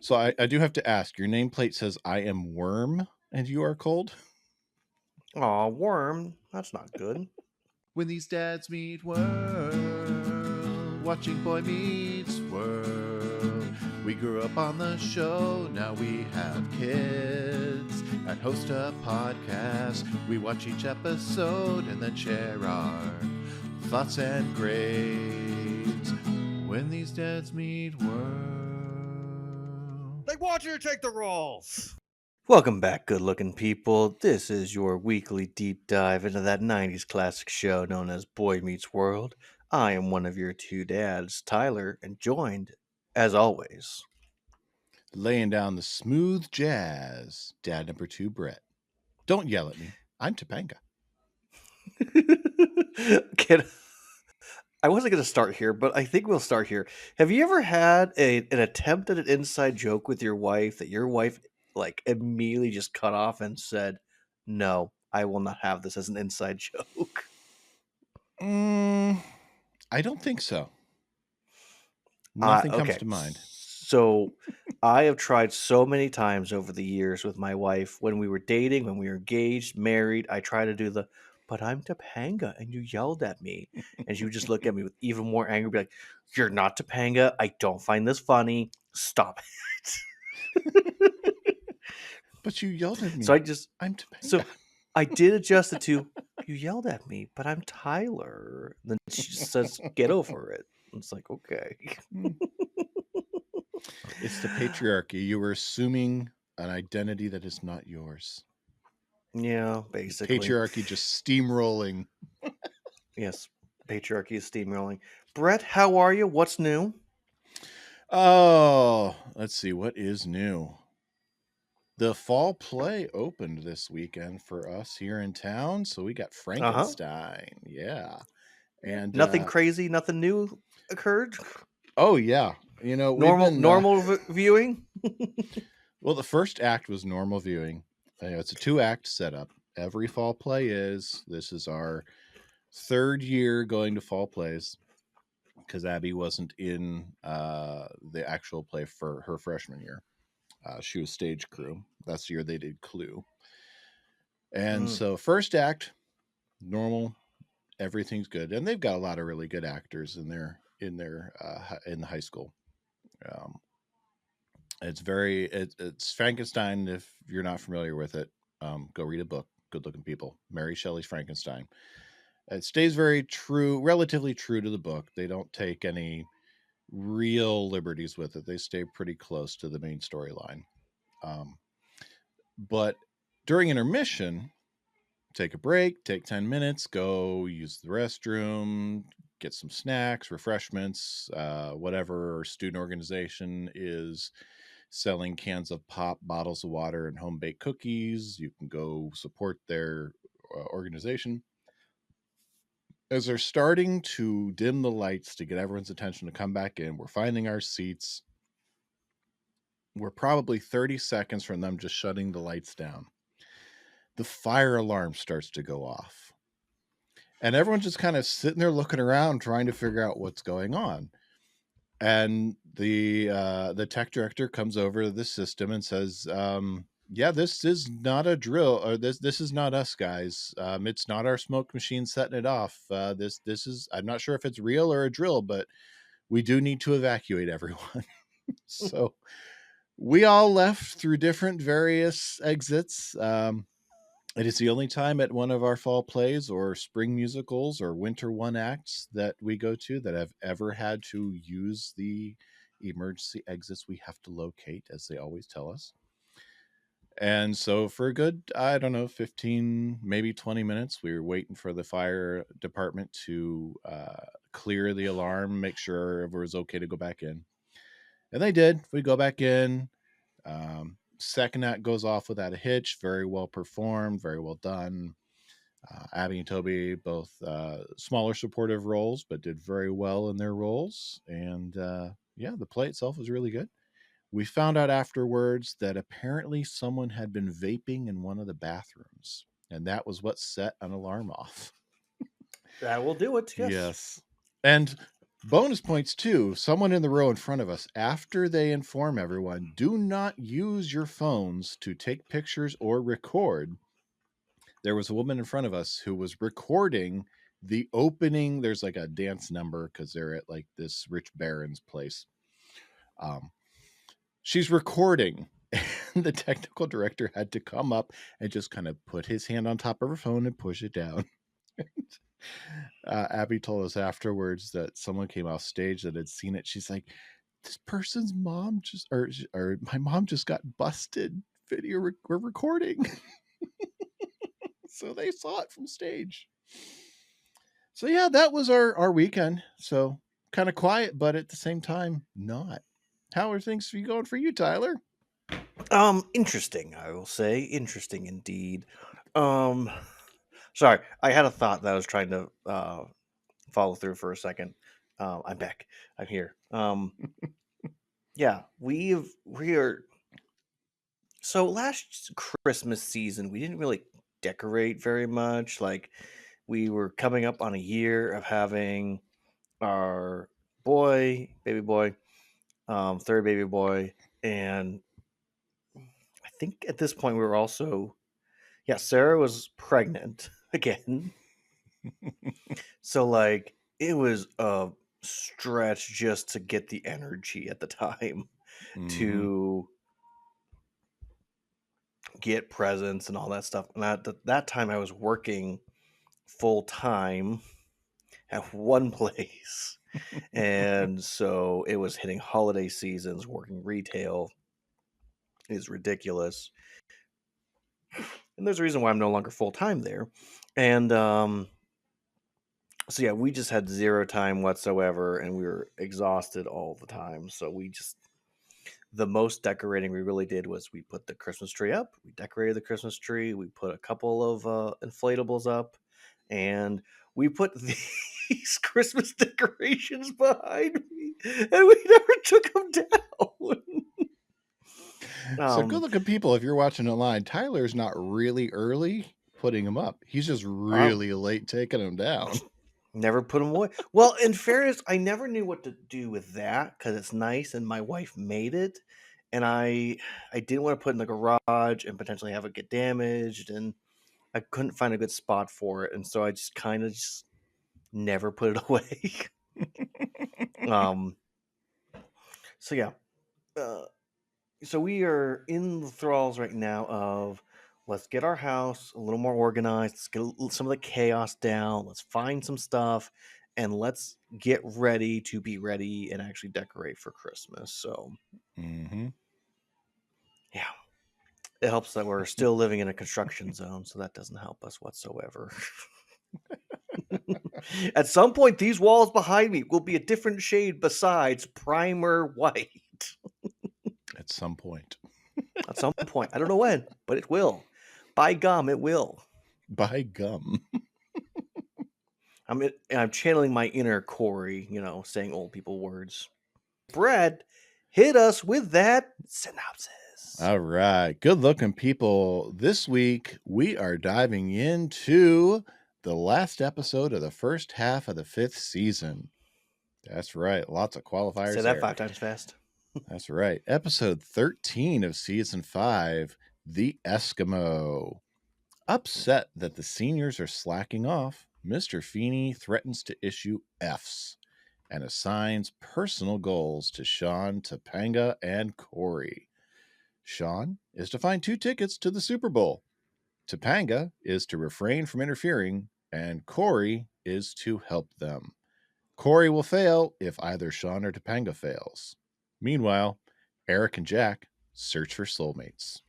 So I do have to ask, your nameplate says I am Worm and you are cold? Aw, worm. That's not good. When these dads meet world, watching Boy Meets World. We grew up on the show, now we have kids, and host a podcast. We watch each episode and then share our thoughts and grades. When these dads meet world. They want you to take the roles. Welcome back, good-looking people. This is your weekly deep dive into that 90s classic show known as Boy Meets World. I am one of your two dads, Tyler, and joined, as always, Laying down the smooth jazz, dad number 2, Brett. Don't yell at me. I'm Topanga. I wasn't going to start here, but I think we'll start here. Have you ever had an attempt at an inside joke with your wife that your wife immediately just cut off and said, "No, I will not have this as an inside joke"? I don't think so. Nothing comes to mind. So I have tried so many times over the years with my wife when we were dating, when we were engaged, married. I try to do but I'm Topanga and you yelled at me. And she would just look at me with even more anger, be like, "You're not Topanga. I don't find this funny. Stop it." But you yelled at me. So I'm Topanga. So I did adjust it to, "You yelled at me, but I'm Tyler." And then she just says, "Get over it." It's like, okay. It's the patriarchy. You were assuming an identity that is not yours. Yeah, basically. Patriarchy just steamrolling. Yes, patriarchy is steamrolling. Brett, how are you? What's new? Oh, let's see. What is new? The fall play opened this weekend for us here in town. So we got Frankenstein. Yeah. And nothing crazy, nothing new occurred? Oh, yeah. You know, normal viewing? Well, the first act was normal viewing. It's a 2-act setup. Every fall play is. This is our 3rd year going to fall plays because Abby wasn't in the actual play for her freshman year. She was stage crew. That's the year they did Clue. And so first act, normal, everything's good. And they've got a lot of really good actors in the high school. It's Frankenstein. If you're not familiar with it, go read a book. Good looking people. Mary Shelley's Frankenstein. It stays relatively true to the book. They don't take any real liberties with it. They stay pretty close to the main storyline. But during intermission, take a break, take 10 minutes, go use the restroom, get some snacks, refreshments, whatever student organization is selling cans of pop, bottles of water, and home-baked cookies. You can go support their organization. As they're starting to dim the lights to get everyone's attention to come back in, we're finding our seats. We're probably 30 seconds from them just shutting the lights down. The fire alarm starts to go off. And everyone's just kind of sitting there looking around, trying to figure out what's going on. And the tech director comes over to the system and says, "Yeah, this is not a drill, or this is not us, guys. It's not our smoke machine setting it off. This is, I'm not sure if it's real or a drill, but we do need to evacuate everyone." So we all left through different various exits. It is the only time at one of our fall plays or spring musicals or winter one acts that we go to that I've ever had to use the emergency exits we have to locate, as they always tell us. And so for a good, 15, maybe 20 minutes, we were waiting for the fire department to clear the alarm, make sure it was okay to go back in. And they did. We go back in. Second act goes off without a hitch. Very well performed, very well done. Abby and Toby, both smaller supportive roles, but did very well in their roles. And the play itself was really good. We found out afterwards that apparently someone had been vaping in one of the bathrooms, and that was what set an alarm off. That will do it. Yes. Yes. And Bonus points too. Someone in the row in front of us, after they inform everyone, do not use your phones to take pictures or record. There was a woman in front of us who was recording the opening. There's like a dance number because they're at like this rich baron's place. She's recording, and the technical director had to come up and just kind of put his hand on top of her phone and push it down. Abby told us afterwards that someone came off stage that had seen it. She's like, this person's mom just, or my mom just got busted video recording. So they saw it from stage. So yeah, that was our weekend. So kind of quiet, but at the same time, not. How are things going for you, Tyler? Interesting, I will say. Interesting indeed. Sorry, I had a thought that I was trying to follow through for a second. I'm back. I'm here. Yeah, we are. So last Christmas season, we didn't really decorate very much. Like, we were coming up on a year of having our baby boy, third baby boy, and I think at this point we were also, yeah, Sarah was pregnant again. So like it was a stretch just to get the energy at the time to get presents and all that stuff. And at that time I was working full time at one place. And so it was hitting holiday seasons, working retail is ridiculous. And there's a reason why I'm no longer full time there. And so yeah, we just had zero time whatsoever, and we were exhausted all the time. So the most decorating we really did was we put the Christmas tree up. We decorated the Christmas tree. We put a couple of inflatables up, and we put these Christmas decorations behind me, and we never took them down. So good looking people, if you're watching online, Tyler's not really early putting them up. He's just really late taking them down. Never put them away. Well, in fairness, I never knew what to do with that because it's nice, and my wife made it, and I didn't want to put it in the garage and potentially have it get damaged, and I couldn't find a good spot for it, and so I just kind of just never put it away. So yeah, so we are in the thralls right now of let's get our house a little more organized. Let's get some of the chaos down. Let's find some stuff, and let's get ready to be ready and actually decorate for Christmas. So, yeah, it helps that we're still living in a construction zone, so that doesn't help us whatsoever. At some point, these walls behind me will be a different shade besides primer white. At some point. At some point. I don't know when, but it will. By gum, it will. By gum. I'm channeling my inner Cory, saying old people words. Brad, hit us with that synopsis. All right. Good looking people. This week, we are diving into the last episode of the first half of the 5th season. That's right. Lots of qualifiers. Say that 5 times fast. That's right. Episode 13 of season 5, The Eskimo. Upset that the seniors are slacking off, Mr. Feeny threatens to issue Fs and assigns personal goals to Shawn, Topanga, and Cory. Shawn is to find 2 tickets to the Super Bowl. Topanga is to refrain from interfering, and Cory is to help them. Cory will fail if either Shawn or Topanga fails. Meanwhile, Eric and Jack search for soulmates.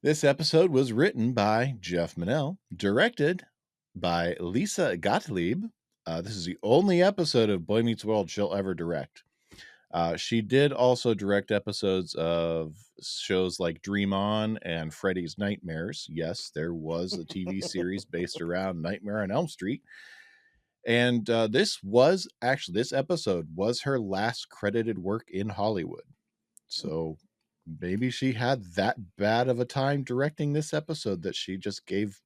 This episode was written by Jeff Manel, directed by Lisa Gottlieb. This is the only episode of Boy Meets World she'll ever direct. She did also direct episodes of shows like Dream On and Freddy's Nightmares. Yes, there was a TV series based around Nightmare on Elm Street. And this episode was her last credited work in Hollywood. So maybe she had that bad of a time directing this episode that she just gave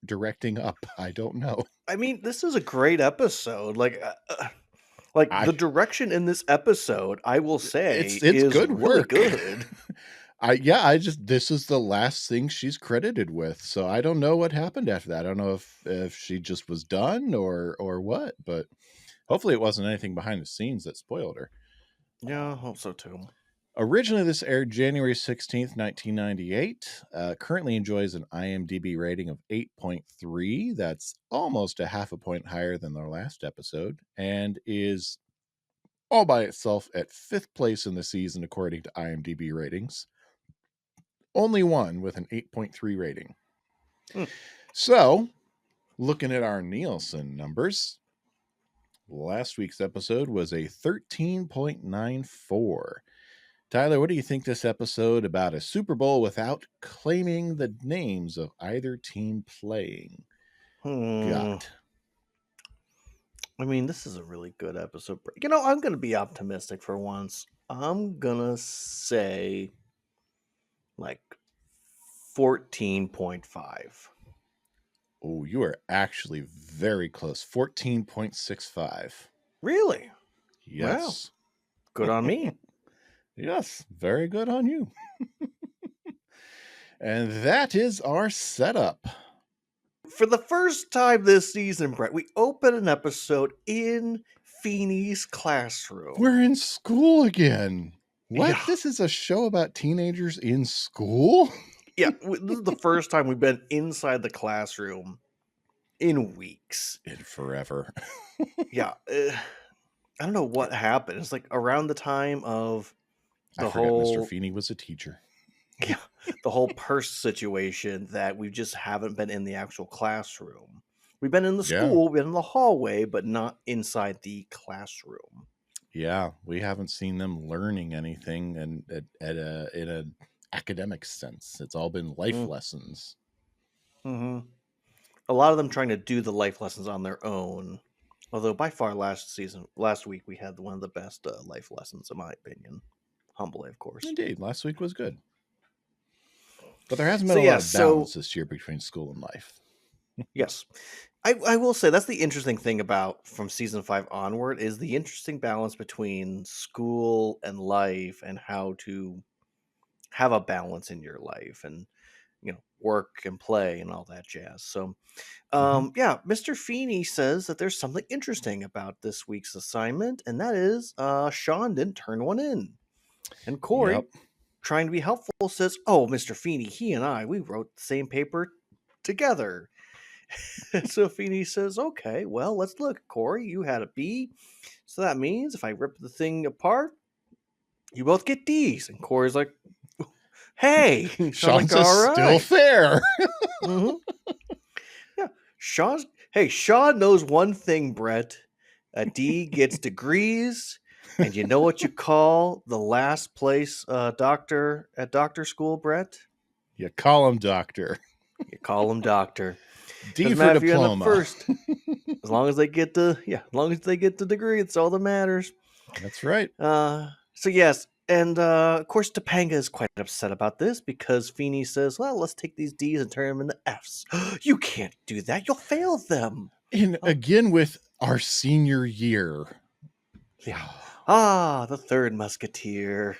directing up. I don't know. I mean, this is a great episode. Like I the direction in this episode, I will say, it's is good really work. good. I just this is the last thing she's credited with, so I don't know what happened after that. I don't know if she just was done or what, but hopefully it wasn't anything behind the scenes that spoiled her. Yeah, I hope so too. Originally, this aired January 16th, 1998. Currently enjoys an IMDb rating of 8.3. That's almost a half a point higher than their last episode, and is all by itself at 5th place in the season according to IMDb ratings. Only one with an 8.3 rating. Hmm. So, looking at our Nielsen numbers, last week's episode was a 13.94. Tyler, what do you think this episode about a Super Bowl without claiming the names of either team playing got? I mean, this is a really good episode. You know, I'm going to be optimistic for once. I'm going to say like 14.5. Oh, you are actually very close. 14.65. Really? Yes. Good on me. Yes, very good on you. And that is our setup. For the first time this season, Brett, we open an episode in Feeny's classroom. We're in school again. What? Yeah. This is a show about teenagers in school? Yeah, this is the first time we've been inside the classroom in weeks. In forever. Yeah. I don't know what happened. It's like around the time of I the forgot whole Mr. Feeny was a teacher. yeah, the whole purse situation that we just haven't been in the actual classroom. We've been in the Yeah. school, we've been in the hallway, but not inside the classroom. Yeah, we haven't seen them learning anything in an academic sense. It's all been life lessons. Mm-hmm. A lot of them trying to do the life lessons on their own. Although by far last week, we had one of the best life lessons, in my opinion. Humbly, of course. Indeed, last week was good. But there hasn't been a lot of balance this year between school and life. Yes. I will say that's the interesting thing about from season 5 onward is the interesting balance between school and life and how to have a balance in your life and work and play and all that jazz. So yeah, Mr. Feeny says that there's something interesting about this week's assignment, and that is Shawn didn't turn one in. And Cory, trying to be helpful, says, "Oh, Mr. Feeny, he and I, we wrote the same paper together." So Feeny says, "Okay, well, let's look. Cory, you had a B, so that means if I rip the thing apart, you both get D's." And Cory's like, "Hey, Shawn says, still fair." Mm-hmm. Yeah, Shawn knows one thing, Brett. A D gets degrees, and you know what you call the last place doctor at doctor school, Brett? You call him doctor. You call him doctor. D for if you end up diploma. first. As long as they get the degree, it's all that matters. That's right. So yes, and of course Topanga is quite upset about this because Feeny says, "Well, let's take these D's and turn them into F's." You can't do that. You'll fail them. And again with our senior year. Yeah. The third musketeer.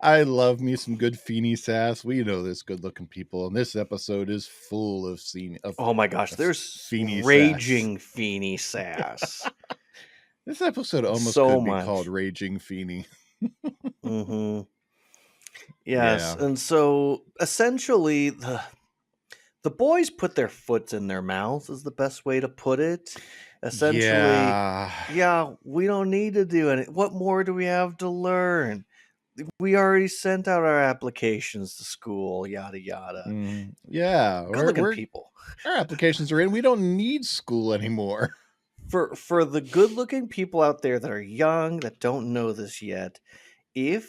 I love me some good Feeny sass. We know this good-looking people, and this episode is full of oh my gosh, there's Feeny raging sass. Feeny sass. This episode almost so could be much. called Raging Feeny. Mm-hmm. Yes, Yeah. and so essentially the boys put their foot in their mouths is the best way to put it. Essentially, yeah, we don't need to do any. What more do we have to learn? We already sent out our applications to school, yada yada. Yeah, good-looking people. Our applications are in. We don't need school anymore. For the good-looking people out there that are young that don't know this yet, even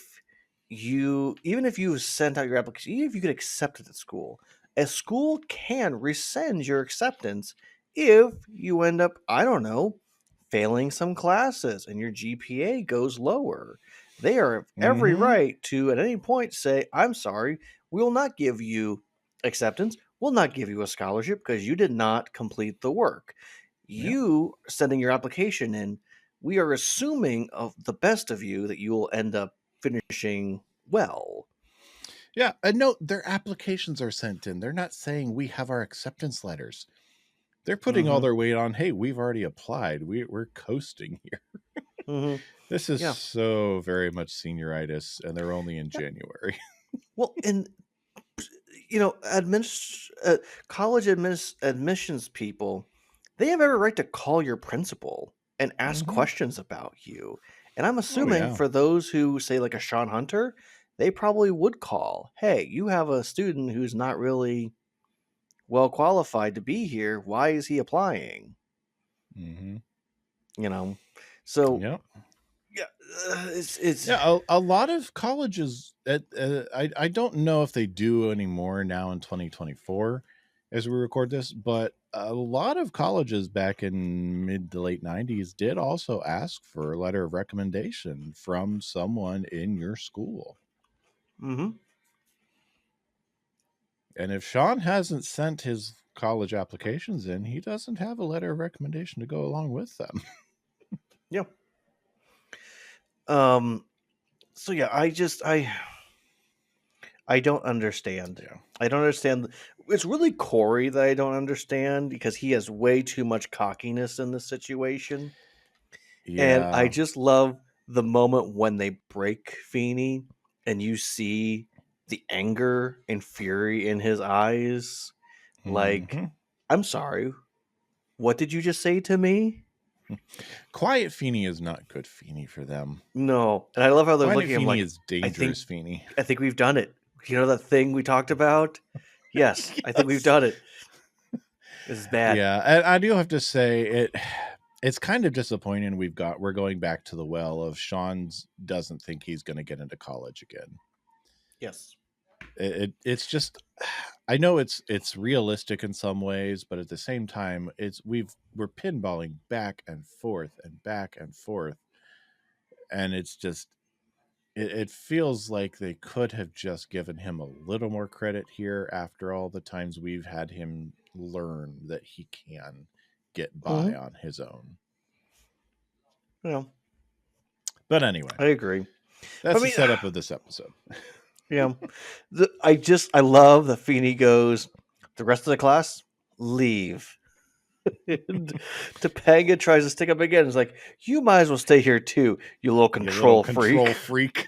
if you sent out your application, even if you get accepted at school, a school can rescind your acceptance if you end up, I don't know, failing some classes and your GPA goes lower. They are every right to, at any point, say, "I'm sorry, we will not give you acceptance. we'll not give you a scholarship because you did not complete the work. Yeah. You sending your application in, we are assuming of the best of you that you will end up finishing well. Yeah. And no, their applications are sent in. They're not saying we have our acceptance letters. They're putting all Mm-hmm. their weight on, hey, we've already applied. We're coasting here. Mm-hmm. This is Yeah. so very much senioritis, and they're only in January. Well, and college admissions people, they have every right to call your principal and ask Mhm. questions about you. And I'm Oh, assuming yeah. for those who say like a Shawn Hunter, they probably would call, hey, you have a student who's not really well qualified to be here. Why is he applying? Hmm. You know, so Yep. yeah, it's Yeah, a lot of colleges, I don't know if they do anymore now in 2024 as we record this, but a lot of colleges back in mid to late 90s did also ask for a letter of recommendation from someone in your school. mm-hmm. And if Shawn hasn't sent his college applications in, he doesn't have a letter of recommendation to go along with them. Yeah. Um. So yeah, I don't understand. Yeah. I don't understand. It's really Corey that I don't understand because he has way too much cockiness in this situation. And I Yeah. just love the moment when they break Feeny and you see the anger and fury in his eyes. Like, Hmm. I'm sorry. What did you just say to me? Quiet Feeny is not good Feeny for them. No. And I love how they're Quiet looking at him Feeny like, is I think dangerous Feeny. I think we've done it. You know that thing we talked about? Yes, I think we've Yes. done it. This is bad. Yeah, and I do have to say it's kind of disappointing we're going back to the well of Shawn's doesn't think he's going to get into college again. Yes. It's just I know it's realistic in some ways, but at the same time we're pinballing back and forth and back and forth, and it's just it feels like they could have just given him a little more credit here after all the times we've had him learn that he can get by Mm-hmm. on his own. Yeah, But anyway, I agree. that's But I the mean, setup of this episode. yeah, I love that Feeny goes. The rest of the class leave. And Topanga tries to stick up again. It's like you might as well stay here too, you little You little control control freak. freak.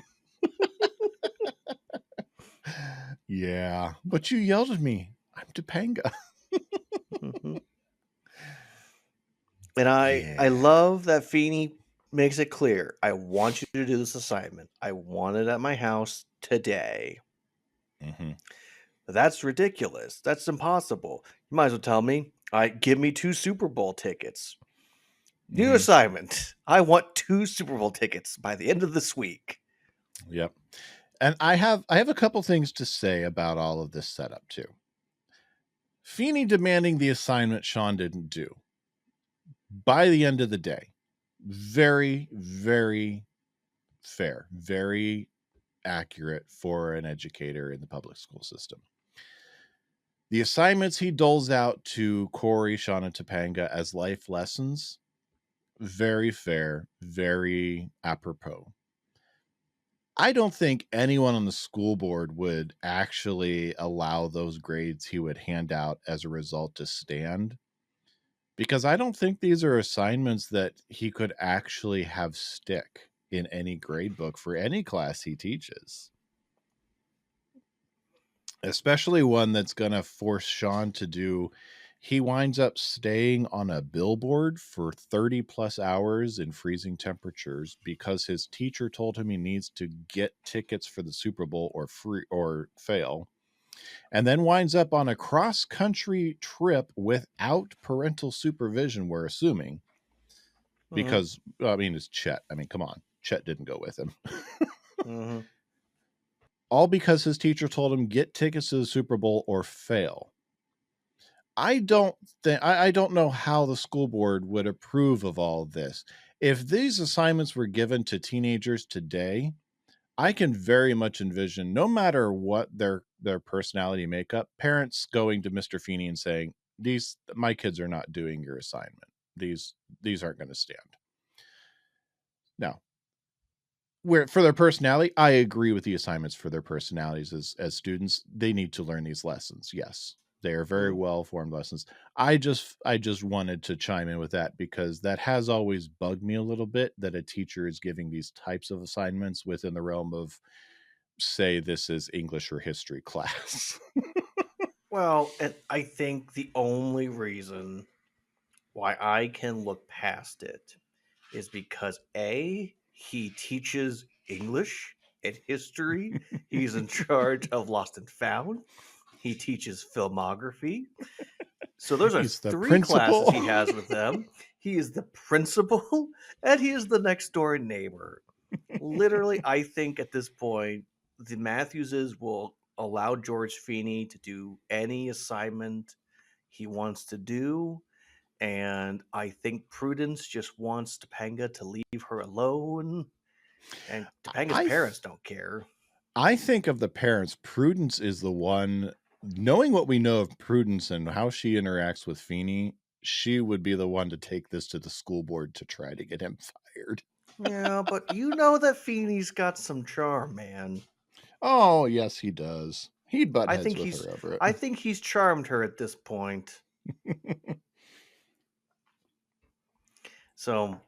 Yeah, but you yelled at me. I'm Topanga. Mhm. And I Yeah. love that Feeny makes it clear. I want you to do this assignment. I want it at my house today. Mm-hmm. That's ridiculous. That's impossible. You might as well tell me. Give me 2 Super Bowl tickets. New Mm-hmm. assignment. I want 2 Super Bowl tickets by the end of this week. Yep. And I have a couple things to say about all of this setup too. Feeny demanding the assignment Shawn didn't do. By the end of the day, very, very fair, very accurate for an educator in the public school system. The assignments he doles out to Cory, Shawn, and Topanga as life lessons, very fair, very apropos. I don't think anyone on the school board would actually allow those grades he would hand out as a result to stand, because I don't think these are assignments that he could actually have stick in any grade book for any class he teaches, especially one that's going to force Shawn to do. He winds up staying on a billboard for 30 plus hours in freezing temperatures because his teacher told him he needs to get tickets for the Super Bowl or fail, and then winds up on a cross country trip without parental supervision, we're assuming, Mm-hmm. because I mean, it's Chet. I mean, come on. Chet didn't go with him. Mm-hmm. All because his teacher told him get tickets to the Super Bowl or fail. I don't know how the school board would approve of all of this. If these assignments were given to teenagers today, I can very much envision, no matter what their personality makeup, parents going to Mr. Feeny and saying, my kids are not doing your assignment. These aren't going to stand. Now, where for their personality, I agree with the assignments for their personalities as students. They need to learn these lessons. Yes, they are very well formed lessons. I just wanted to chime in with that because that has always bugged me a little bit, that a teacher is giving these types of assignments within the realm of, say, this is English or history class. Well, and I think the only reason why I can look past it is because A, he teaches English and history. He's in charge of Lost and Found. He teaches filmography. So those are He's the 3 principal. classes he has with them. He is the principal and he is the next door neighbor. Literally, I think at this point, the Matthewses will allow George Feeny to do any assignment he wants to do. And I think Prudence just wants Topanga to leave her alone. And Topanga's parents don't care. I think of the parents, Prudence is the one, knowing what we know of Prudence and how she interacts with Feeny, she would be the one to take this to the school board to try to get him fired. Yeah, but you know that Feeny's got some charm, man. Oh, yes, he does. He'd butt I heads think with her over it. I think he's charmed her at this point. So,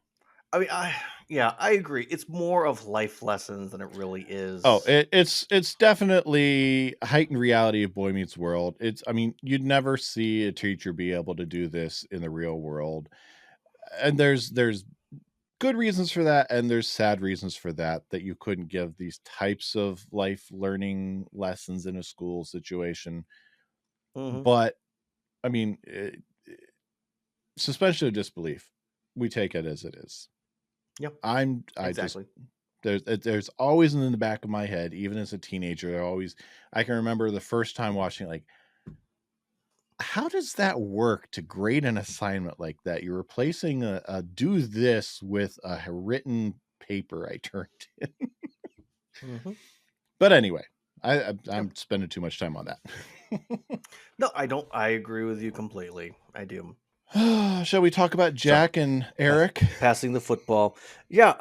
I mean, I agree. It's more of life lessons than it really is. Oh, it's definitely heightened reality of Boy Meets World. I mean, you'd never see a teacher be able to do this in the real world. And there's good reasons for that, and there's sad reasons for that you couldn't give these types of life learning lessons in a school situation. But I mean, suspension of disbelief, we take it as it is. Yep. Exactly. There's always in the back of my head, even as a teenager, I can remember the first time watching, like, how does that work to grade an assignment like that? You're replacing a do this with a written paper I turned in. But anyway, I'm spending too much time on that. No, I don't. I agree with you completely. I do. Shall we talk about Jack and Eric? Passing the football. Yeah,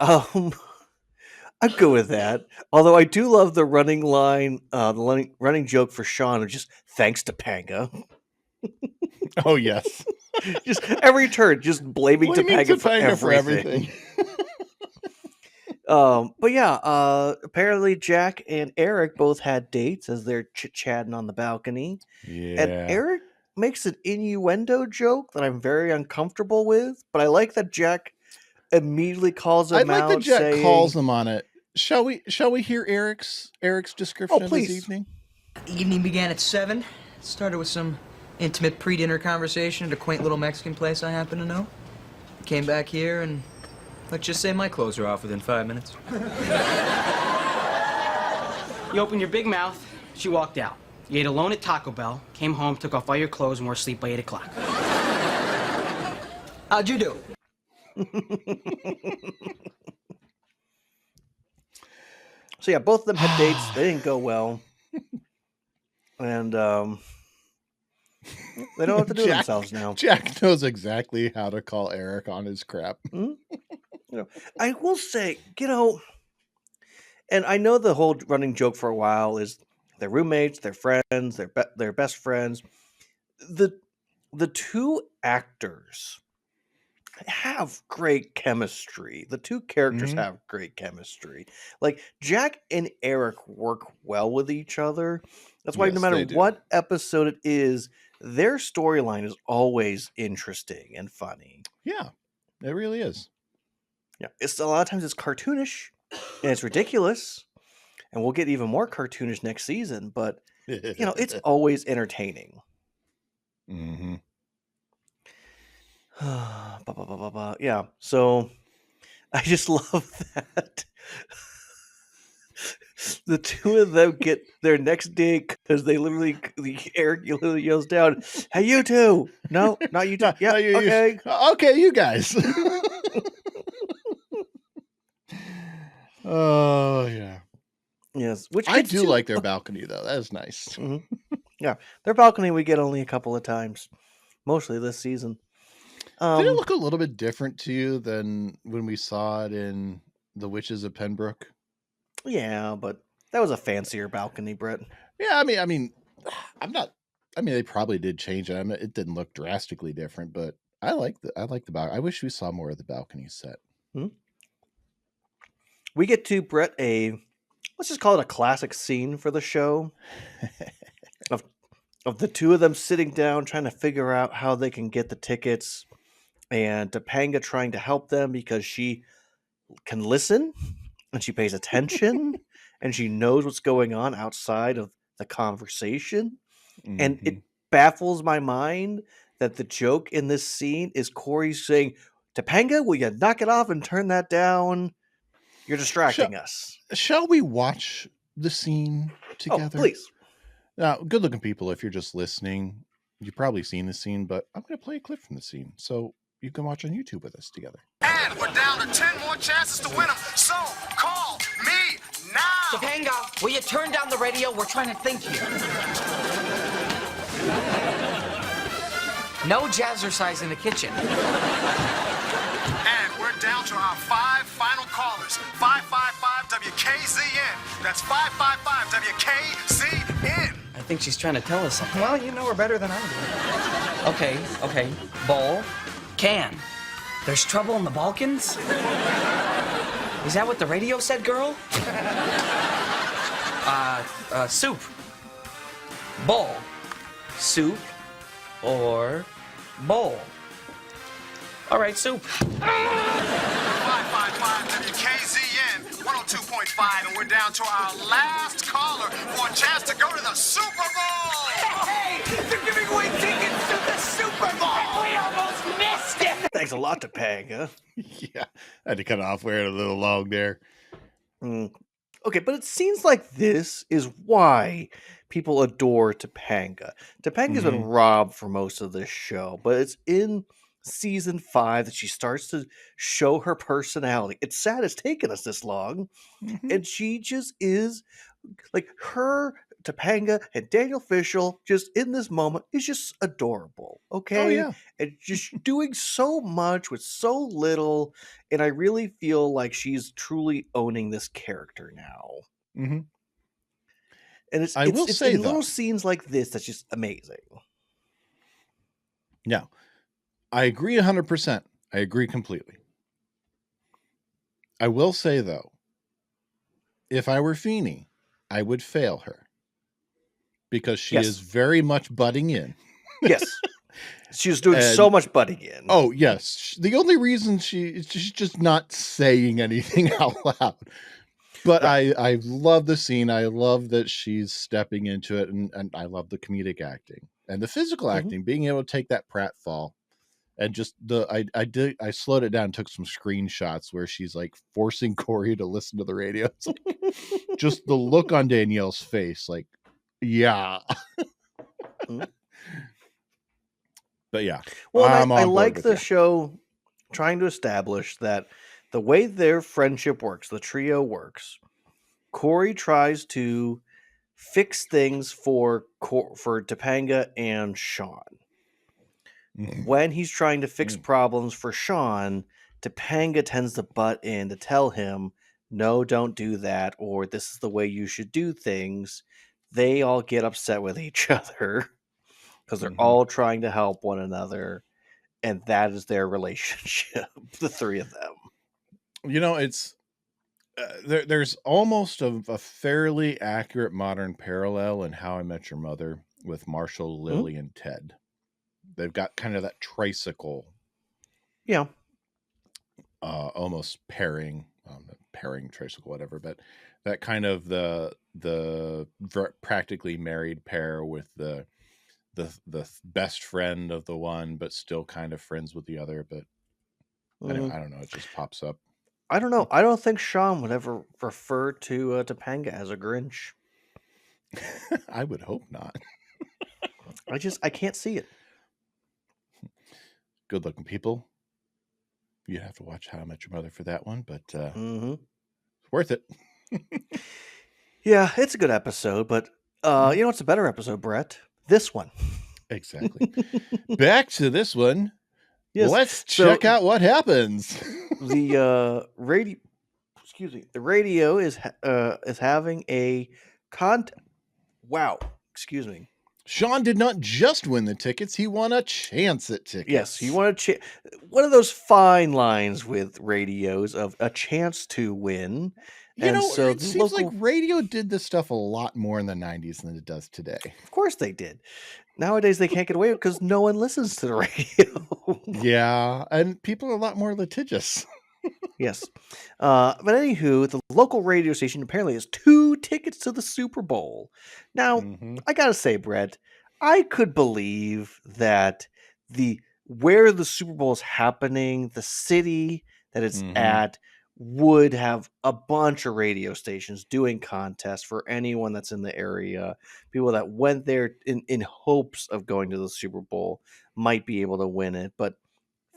I'd go with that. Although I do love the running line, the running joke for Shawn of just thanks Topanga. Oh, yes. Just every turn, just blaming Topanga for everything. But yeah, apparently Jack and Eric both had dates as they're chit-chatting on the balcony. Yeah. And Eric makes an innuendo joke that I'm very uncomfortable with, but I like that Jack immediately calls him out. I like that Jack calls him on it. Shall we hear Eric's description of this evening? Evening began at 7. Started with some intimate pre-dinner conversation at a quaint little Mexican place I happen to know. Came back here and let's just say my clothes are off within 5 minutes. You opened your big mouth, she walked out. You ate alone at Taco Bell, came home, took off all your clothes, and were asleep by 8 o'clock. How'd you do? So yeah, both of them had dates. They didn't go well. And they don't know what to do with themselves now. Jack knows exactly how to call Eric on his crap. I will say, and I know the whole running joke for a while is they're roommates, they're friends, they're best friends. The two actors have great chemistry. The two characters have great chemistry. Like Jack and Eric work well with each other. That's why no matter what episode it is, their storyline is always interesting and funny. Yeah, it really is. Yeah, it's a lot of times it's cartoonish and it's ridiculous, and we'll get even more cartoonish next season. But it's always entertaining. Yeah, so I just love that the two of them get their next date because Eric literally yells down, "Hey, you two! No, not you two. Yeah, okay, okay, you guys." Oh yeah. Yes, which I gets do to like their balcony though. That is nice. Mhm. Yeah, their balcony we get only a couple of times, mostly this season. Did it Um, look a little bit different to you than when we saw it in The Witches of Pembroke? yeah, but that was a fancier balcony, Brett. Yeah, I mean, I'm not. I mean, they probably did change it. I mean, it didn't look drastically different, but I like the balcony. I wish we saw more of the balcony set. Hmm? We get to Brett let's just call it a classic scene for the show of the two of them sitting down trying to figure out how they can get the tickets, and Topanga trying to help them because she can listen and she pays attention and she knows what's going on outside of the conversation. And Hmm. it baffles my mind that the joke in this scene is Corey saying, Topanga, will you knock it off and turn that down? You're Shall, distracting us. shall we watch the scene Oh, together? please. Now, good looking people, if you're just listening, you've probably seen the scene, but I'm going to play a clip from the scene so you can watch on YouTube with us together. And we're down to 10 more chances to win them, so call me now! Topanga, will you turn down the radio? We're trying to think here. No jazzercise in the kitchen. And we're down to our 5 final callers. 555-WKZN. That's 555-WKZN. I think she's trying to tell us something. Well, you know her better than I do. Okay. Bowl. Can. There's trouble in the Balkans? Is that what the radio said, girl? Soup. Bowl. Soup or bowl. All right, soup. 555-WKZN 102.5, and we're down to our last caller for a chance to go to the Super Bowl! Hey, they're giving away tickets to the Super Bowl! We almost missed it! Thanks a lot, Topanga. Yeah, I had to cut off. We're a little long there. Okay, but it seems like this is why people adore Topanga. Topanga's been robbed for most of this show, but it's in season 5 that she starts to show her personality. It's sad it's taken us this long, and she just is like her. Topanga and Daniel Fishel just in this moment is just adorable. Okay. Oh, yeah. And just doing so much with so little. And I really feel like she's truly owning this character now. Mm-hmm. And it's I will say, in though, little scenes like this that's just amazing. yeah, I agree 100%. I agree completely. I will say, though, if I were Feeny, I would fail her because she Yes. is very much butting in. Yes. She was doing so much butting in. Oh, yes. The only reason she's just not saying anything out loud. But Right. I love the scene. I love that she's stepping into it, and I love the comedic acting and the physical acting, being able to take that pratfall and just I slowed it down, took some screenshots where she's like forcing Corey to listen to the radio. It's like, just the look on Danielle's face, like, yeah. But yeah. Well, I'm I on board like with the you. show trying to establish that the way their friendship works, the trio works, Corey tries to fix things for Topanga and Shawn. When he's trying to fix problems for Shawn, Topanga tends to butt in to tell him, no, don't do that, or this is the way you should do things. They all get upset with each other because they're all trying to help one another, and that is their relationship, the three of them. You know, it's there's almost a fairly accurate modern parallel in How I Met Your Mother with Marshall, Lily, and Ted. They've got kind of that tricycle, Yeah. almost pairing tricycle, whatever, but that kind of the practically married pair with the best friend of the one, but still kind of friends with the other. But anyway, I don't know. It just pops up. I don't know. I don't think Shawn would ever refer to Topanga as a Grinch. I would hope not. I can't see it. Good looking people. You have to watch How I Met Your Mother for that one, but it's worth it. Yeah, it's a good episode, but you know what's a better episode, Brett? This one. Exactly. Back to this one. Yes. Let's So check out what happens. the radio, excuse me, the radio is having a Wow, excuse me. Shawn did not just win the tickets, he won a chance at tickets. Yes, you want to one of those fine lines with radios of a chance to win. You And know, so it the seems local, like radio did this stuff a lot more in the 90s than it does today. of course they did. Nowadays they can't get away with because no one listens to the radio. Yeah, and people are a lot more litigious. Yes. But anywho, the local radio station apparently has 2 tickets to the Super Bowl. Now, Mhm. I gotta say, Brett, I could believe that where the Super Bowl is happening, the city that it's Mhm. at, would have a bunch of radio stations doing contests for anyone that's in the area. People that went there in hopes of going to the Super Bowl might be able to win it. But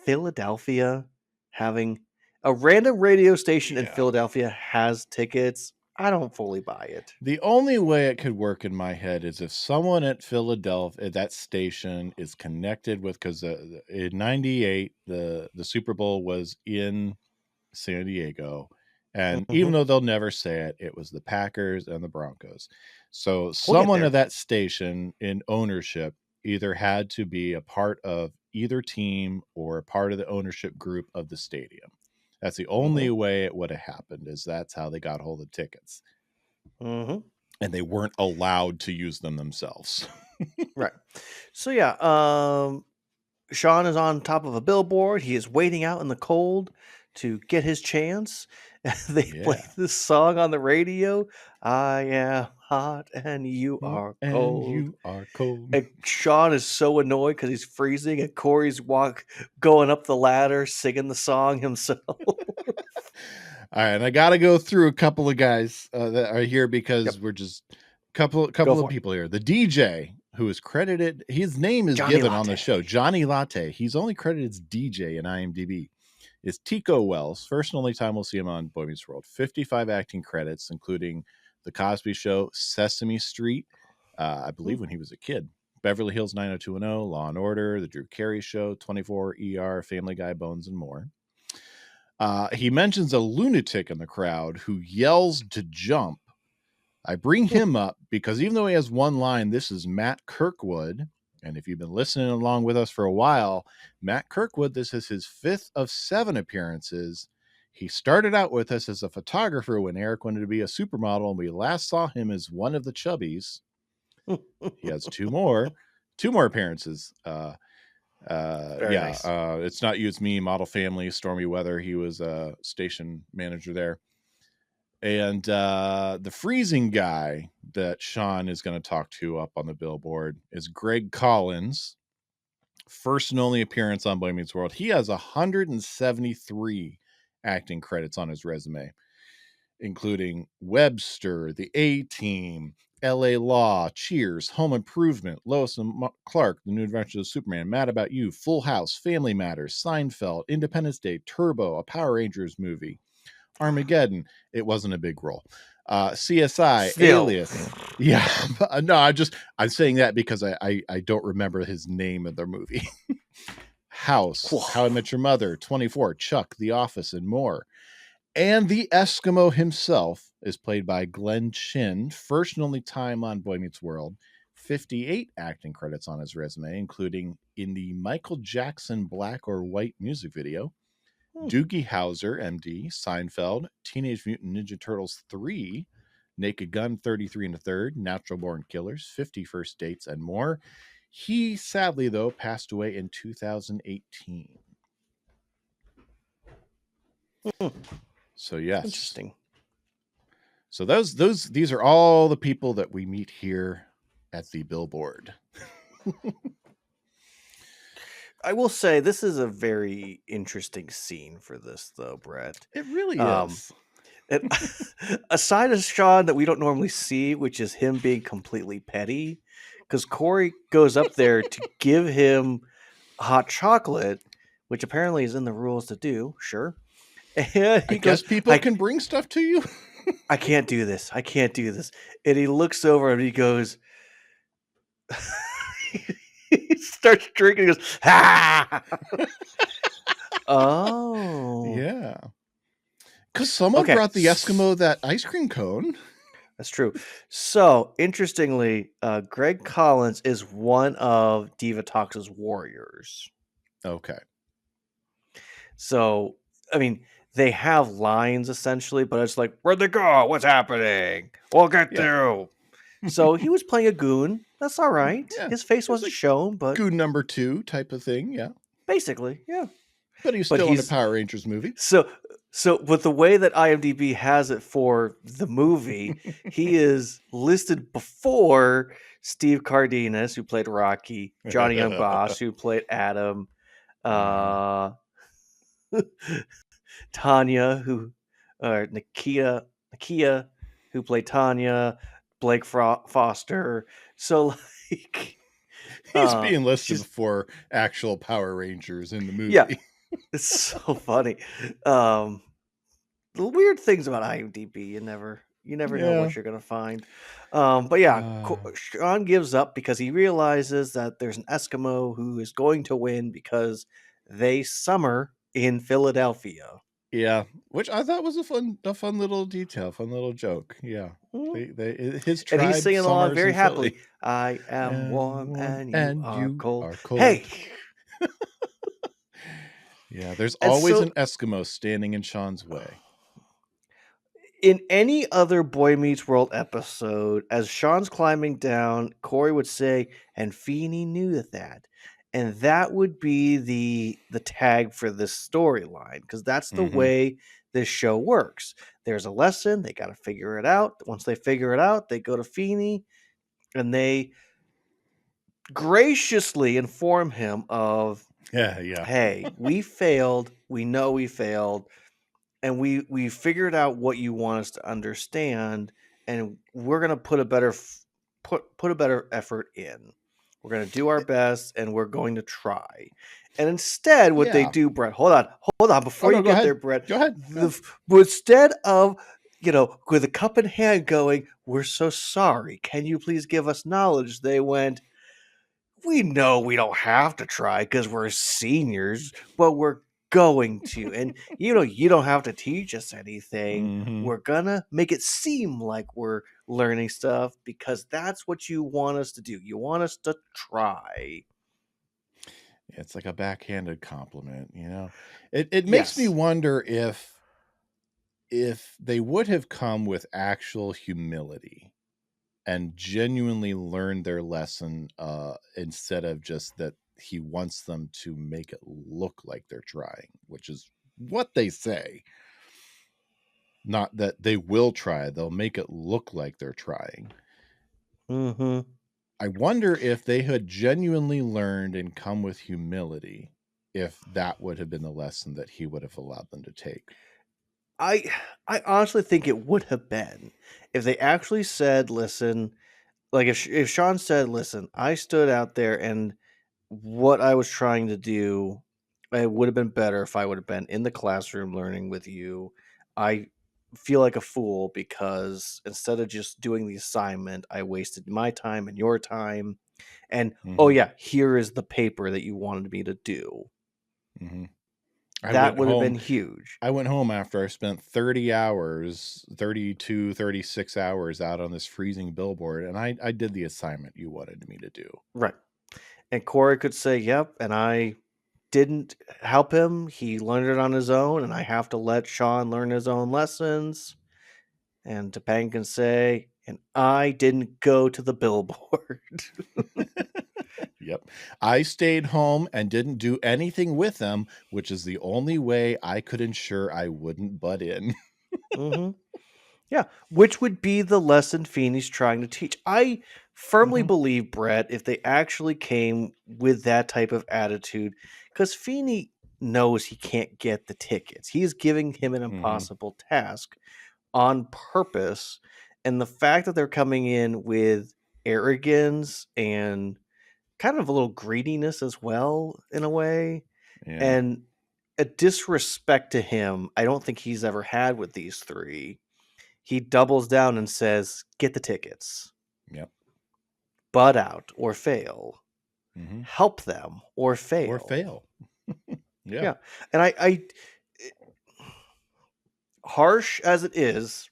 Philadelphia having a random radio station in Yeah. Philadelphia has tickets. I don't fully buy it. The only way it could work in my head is if someone at Philadelphia, that station, is connected with, because in '98 the Super Bowl was in San Diego, and even Mhm. though they'll never say it, it was the Packers and the Broncos. So We'll get someone there. of that station in ownership either had to be a part of either team or a part of the ownership group of the stadium. That's the only way it would have happened, is that's how they got hold of tickets. Mm-hmm. And they weren't allowed to use them themselves. Right. So yeah, Shawn is on top of a billboard. He is waiting out in the cold to get his chance. They play Yeah. this song on the radio. I am hot and you are And cold. you are cold. And Shawn is so annoyed because he's freezing, and Cory's going up the ladder singing the song himself. All right, and I got to go through a couple of guys that are here because Yep. we're just couple Go of for it. people here. The DJ who is credited, his name is Johnny given on the Latte. show, Johnny Latte. He's only credited as DJ in IMDb. Is Tico Wells. First and only time we'll see him on Boy Meets World. 55 acting credits, including The Cosby Show, Sesame Street, I believe when he was a kid, Beverly Hills 90210, Law and Order, The Drew Carey Show, 24 ER, Family Guy, Bones, and more. He mentions a lunatic in the crowd who yells to jump. I bring him up because even though he has one line, this is Matt Kirkwood. And if you've been listening along with us for a while, Matt Kirkwood, this is his 5th of 7 appearances. He started out with us as a photographer when Eric wanted to be a supermodel, and we last saw him as one of the chubbies. He has two more appearances. Nice. It's Not You, It's Me, Model Family, Stormy Weather. He was a station manager there. And the freezing guy that Shawn is going to talk to up on the billboard is Greg Collins. First and only appearance on Boy Meets World. He has 173 acting credits on his resume, including Webster, The A-Team, L.A. Law, Cheers, Home Improvement, Lois and Clark, The New Adventures of Superman, Mad About You, Full House, Family Matters, Seinfeld, Independence Day, Turbo, a Power Rangers movie, Armageddon. It wasn't a big role. CSI, Still. Alias. Yeah. No, I'm saying that because I don't remember his name of the movie. House, How I Met Your Mother, 24, Chuck, The Office, and more. And the Eskimo himself is played by Glenn Chin, first and only time on Boy Meets World. 58 acting credits on his resume, including in the Michael Jackson Black or White music video, Doogie Howser, MD, Seinfeld, Teenage Mutant Ninja Turtles 3, Naked Gun 33 and a Third, Natural Born Killers, 50 First Dates, and more. He sadly, though, passed away in 2018. So yes, Interesting. So these are all the people that we meet here at the billboard. I will say this is a very interesting scene for this, though, Brett. It really is. And aside of Shawn that we don't normally see, which is him being completely petty, because Cory goes up there to give him hot chocolate, which apparently is in the rules to do. Sure. And I guess people can bring stuff to you. I can't do this. I can't do this. And he looks over and he goes, he starts drinking and goes, ha! Oh. Yeah. Because someone Okay. brought the Eskimo that ice cream cone. That's true. So, interestingly, Greg Collins is one of Diva Talks' warriors. Okay. So, I mean, they have lines essentially, but it's like, where'd they go? What's happening? We'll get Yeah. through. So he was playing a goon. That's all right. Yeah. His face It was wasn't like shown, but Goon number 2 type of thing. Yeah. basically, yeah. But he's But still in a he's Power Rangers movie. so with the way that IMDb has it for the movie, he is listed before Steve Cardenas, who played Rocky, Johnny Young Bosch, who played Adam, uh, Tanya, Nakia, who played Tanya, Blake Foster. So like, He's being listed she's before actual Power Rangers in the movie. yeah, it's so funny. The weird things about IMDb, you never know Yeah. what you're gonna find. But yeah, Shawn gives up because he realizes that there's an Eskimo who is going to win because they summer in Philadelphia. Yeah, which I thought was a fun little detail, fun little joke. Yeah, Mhm. his And he's tribe singing along summers very in happily. Philly. I am warm and you are cold. Hey, Yeah, there's and always so an Eskimo standing in Shawn's way. in any other Boy Meets World episode, as Shawn's climbing down, Cory would say, and Feeny knew that. And that would be the tag for this storyline, because that's the Mhm. way this show works. There's a lesson, they got to figure it out. Once they figure it out, they go to Feeny and they graciously inform him of, Yeah. hey, we failed. We know we failed. And we figured out what you want us to understand, and we're gonna put a better put a better effort in. We're gonna do our best, and we're going to try. And instead, what they Yeah. do, Brett, hold on, Oh, before no, you go get there, ahead. Brett, Go ahead. instead of with a cup in hand going, we're so sorry. Can you please give us knowledge? They went, we know we don't have to try because we're seniors, but we're going to. And you don't have to teach us anything. Mhm. We're gonna make it seem like we're learning stuff because that's what you want us to do. You want us to try. It's like a backhanded compliment, you know? It makes me Yes. wonder if they would have come with actual humility and genuinely learned their lesson, instead of just that he wants them to make it look like they're trying, which is what they say. Not that they will try, they'll make it look like they're trying. Mm-hmm. I wonder if they had genuinely learned and come with humility, if that would have been the lesson that he would have allowed them to take. I I honestly think it would have been if they actually said, listen, like if Shawn said, listen, I stood out there and what I was trying to do, it would have been better if I would have been in the classroom learning with you. I feel like a fool because instead of just doing the assignment, I wasted my time and your time. And oh Mhm, yeah, here is the paper that you wanted me to do. mhm. I That went would have been home huge. I went home after I spent 30 hours, 32, 36 hours out on this freezing billboard, and I did the assignment you wanted me to do. Right. And Cory could say, yep, and I didn't help him. He learned it on his own, and I have to let Shawn learn his own lessons. And Topanga can say, and I didn't go to the billboard. Yep. I stayed home and didn't do anything with them, which is the only way I could ensure I wouldn't butt in. Hmm. Yeah, which would be the lesson Feeny's trying to teach. I firmly Mhm, believe, Brett, if they actually came with that type of attitude, because Feeny knows he can't get the tickets. He's giving him an mhm. impossible task on purpose. And the fact that they're coming in with arrogance and kind of a little greediness as well, in a way, Yeah. and a disrespect to him, I don't think he's ever had with these three. he doubles down and says, "Get the tickets, Yep. butt out or fail, Mm-hmm. help them or fail." Or fail. Yeah. Yeah, and I harsh as it is,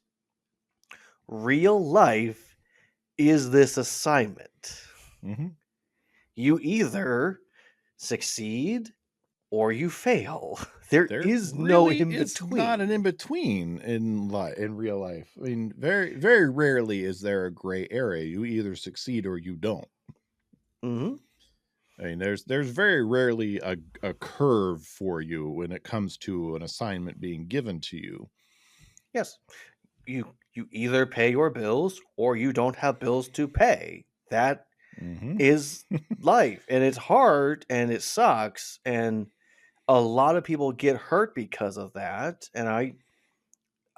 real life is this assignment. Mm-hmm. You either succeed or you fail. There There is no really in is not an between. in between in real life. I mean, very very rarely is there a gray area. You either succeed or you don't. Hmm. I mean, there's very rarely a curve for you when it comes to an assignment being given to you. Yes, you either pay your bills or you don't have bills to pay. That Mm-hmm. is life, and it's hard and it sucks, and a lot of people get hurt because of that. And I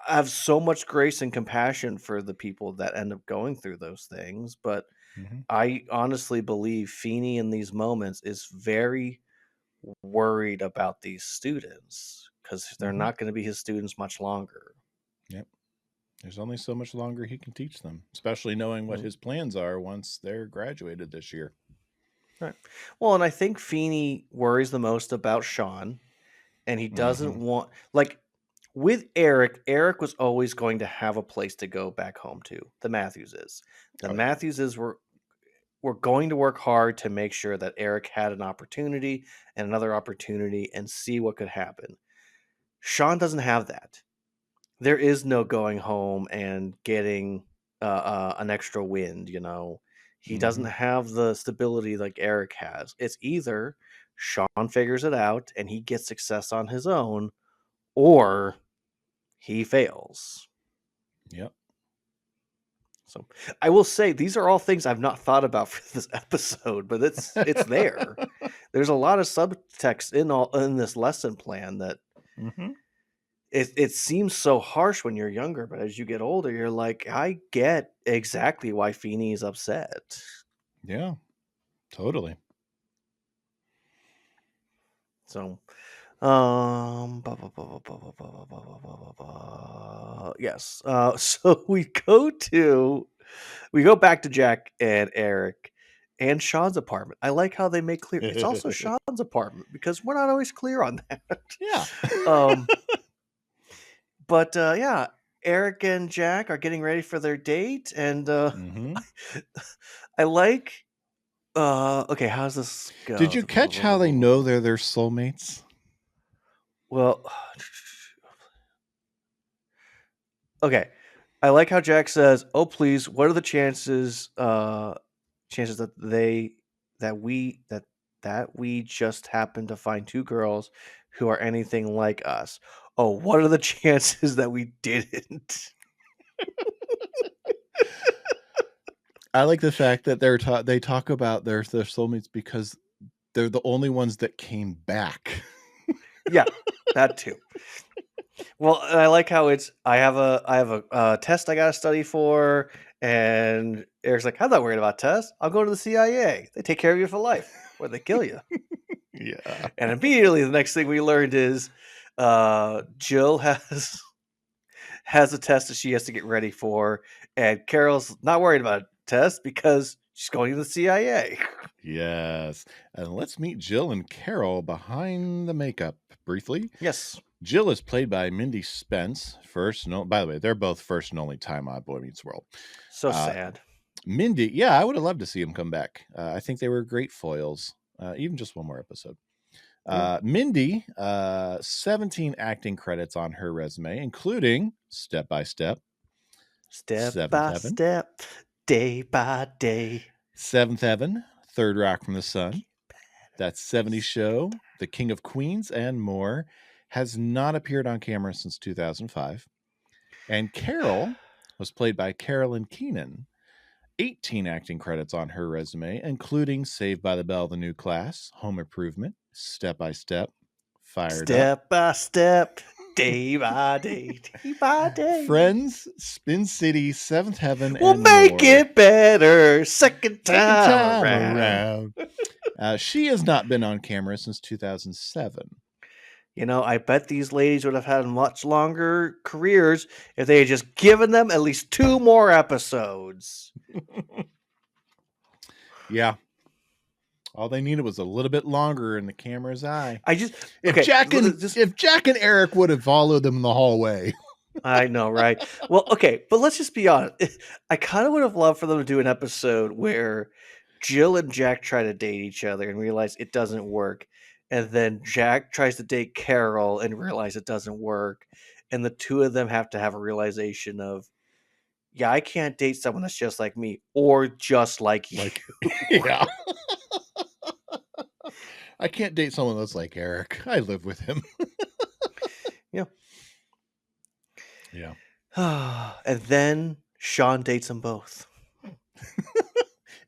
have so much grace and compassion for the people that end up going through those things, but Mm-hmm. I honestly believe Feeny in these moments is very worried about these students because they're Mm-hmm. not going to be his students much longer. Yep. There's only so much longer he can teach them, especially knowing what Mm, his plans are once they're graduated this year. right. Well, and I think Feeny worries the most about Shawn, and he doesn't Mm-hmm. want, like, with Eric, Eric was always going to have a place to go back home to. The Matthewses. The Oh yeah. Matthewses were going to work hard to make sure that Eric had an opportunity and another opportunity and see what could happen. Shawn doesn't have that. There is no going home and getting an extra wind, you know. He doesn't Mm-hmm. have the stability like Eric has. It's either Shawn figures it out and he gets success on his own, or he fails. Yep. So I will say these are all things I've not thought about for this episode, but it's there. There's a lot of subtext in this lesson plan that Mm-hmm. it seems so harsh when you're younger, but as you get older, you're like, I get exactly why Feeny is upset. Yeah. Totally. So, yes. So we go back to Jack and Eric and Shawn's apartment. I like how they make clear it's also Shawn's apartment because we're not always clear on that. Yeah. Um, but yeah, Eric and Jack are getting ready for their date, and Mm-hmm. I like. Okay, how's this go? Did you catch how they know they're their soulmates? Well, okay. I like how Jack says, "Oh, please, what are the chances chances that we just happen to find two girls who are anything like us? Oh, what are the chances that we didn't?" I like the fact that they talk about their soulmates because they're the only ones that came back. Yeah, that too. Well, and I like how I have a test I got to study for, and Eric's like, "I'm not worried about tests. I'll go to the CIA. They take care of you for life, or they kill you." Yeah. And immediately, the next thing we learned is Jill has a test that she has to get ready for, and Carol's not worried about a test because she's going to the CIA. Yes. And let's meet Jill and Carol behind the makeup briefly. Yes. Jill is played by Mindy Spence. By the way, they're both first and only time on Boy Meets World. So sad. Mindy, yeah, I would have loved to see him come back. I think they were great foils, even just one more episode. Mindy, 17 acting credits on her resume, including Step by Step, Step by Heaven, step, day by day. Seventh Heaven, Third Rock from the Sun, That 70s Show, The King of Queens, and more. Has not appeared on camera since 2005. And Carol was played by Carolyn Keenan. 18 acting credits on her resume, including Saved by the Bell, The New Class, Home Improvement, Step by Step, Fired Step Up, by step, day by day, day by day. Friends, Spin City, Seventh Heaven, We'll and make more. it better second time around. She has not been on camera since 2007. I bet these ladies would have had much longer careers if they had just given them at least 2 more episodes. Yeah. All they needed was a little bit longer in the camera's eye. If Jack and Eric would have followed them in the hallway. I know, right? Well, okay, but let's just be honest. I kind of would have loved for them to do an episode where Jill and Jack try to date each other and realize it doesn't work. And then Jack tries to date Carol and realize it doesn't work. And the two of them have to have a realization of, yeah, I can't date someone that's just like me or just like you. Yeah. I can't date someone that's like Eric. I live with him. Yeah. Yeah. And then Shawn dates them both.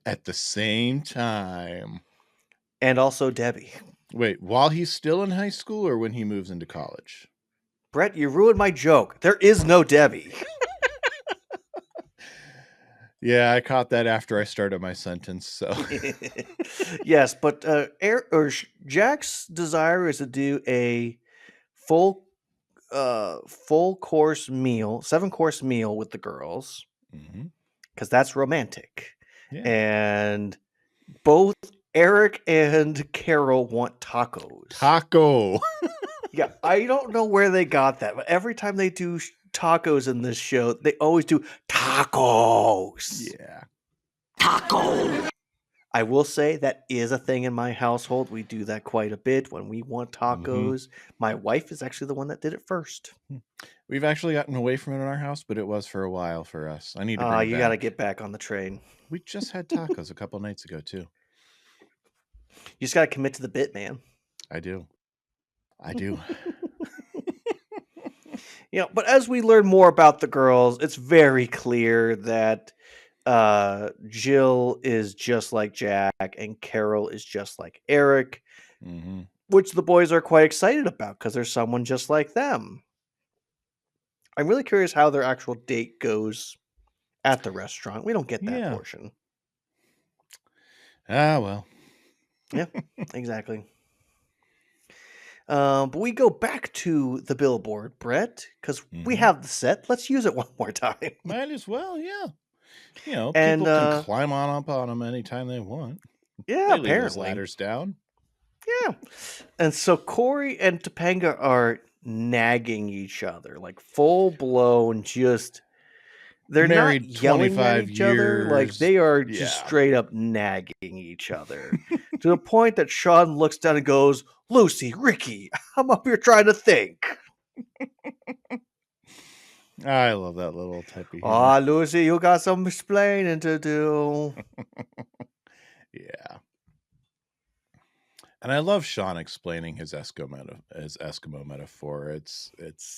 At the same time. And also Debbie. Wait, while he's still in high school or when he moves into college? Brett, you ruined my joke. There is no Debbie. Yeah, I caught that after I started my sentence. So Yes, but Jack's desire is to do a full course meal, 7-course meal with the girls, because that's romantic. Yeah. And both Eric and Carol want tacos. Taco. Yeah, I don't know where they got that, but every time they do tacos in this show, they always do tacos. Yeah. Taco. I will say that is a thing in my household. We do that quite a bit when we want tacos. My wife is actually the one that did it first. We've actually gotten away from it in our house, but it was for a while for us. I need to bring it You back. got to get back on the train. We just had tacos a couple nights ago too. You just got to commit to the bit, man. I do. But as we learn more about the girls, it's very clear that Jill is just like Jack and Carol is just like Eric, which the boys are quite excited about because there's someone just like them. I'm really curious how their actual date goes at the restaurant. We don't get that portion. Ah, well. Yeah, exactly. But we go back to the billboard, Brett, because we have the set. Let's use it one more time. Might as well, yeah. People And, can climb up on them anytime they want. Yeah, They leave those apparently. ladders down. Yeah. And so Cory and Topanga are nagging each other, like full blown, just they're Married not yelling at 25 each other, like years. they are just straight up nagging each other to the point that Shawn looks down and goes, "Lucy, Ricky, I'm up here trying to think." I love that little type of humor. Ah, Lucy, you got some explaining to do. Yeah. And I love Shawn explaining his Eskimo metaphor. It's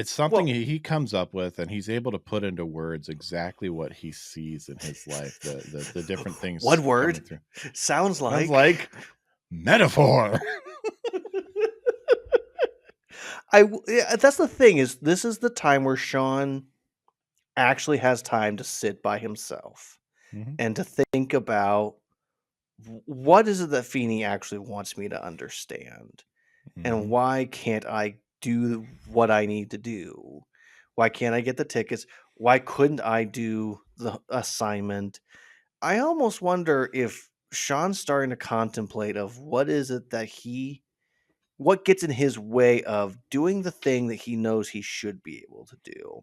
something he comes up with, and he's able to put into words exactly what he sees in his life. The different things. One word sounds like metaphor. That's the thing, is this is the time where Shawn actually has time to sit by himself and to think about what is it that Feeny actually wants me to understand, and why can't I do what I need to do? Why can't I get the tickets? Why couldn't I do the assignment? I almost wonder if Shawn's starting to contemplate of what is it that what gets in his way of doing the thing that he knows he should be able to do.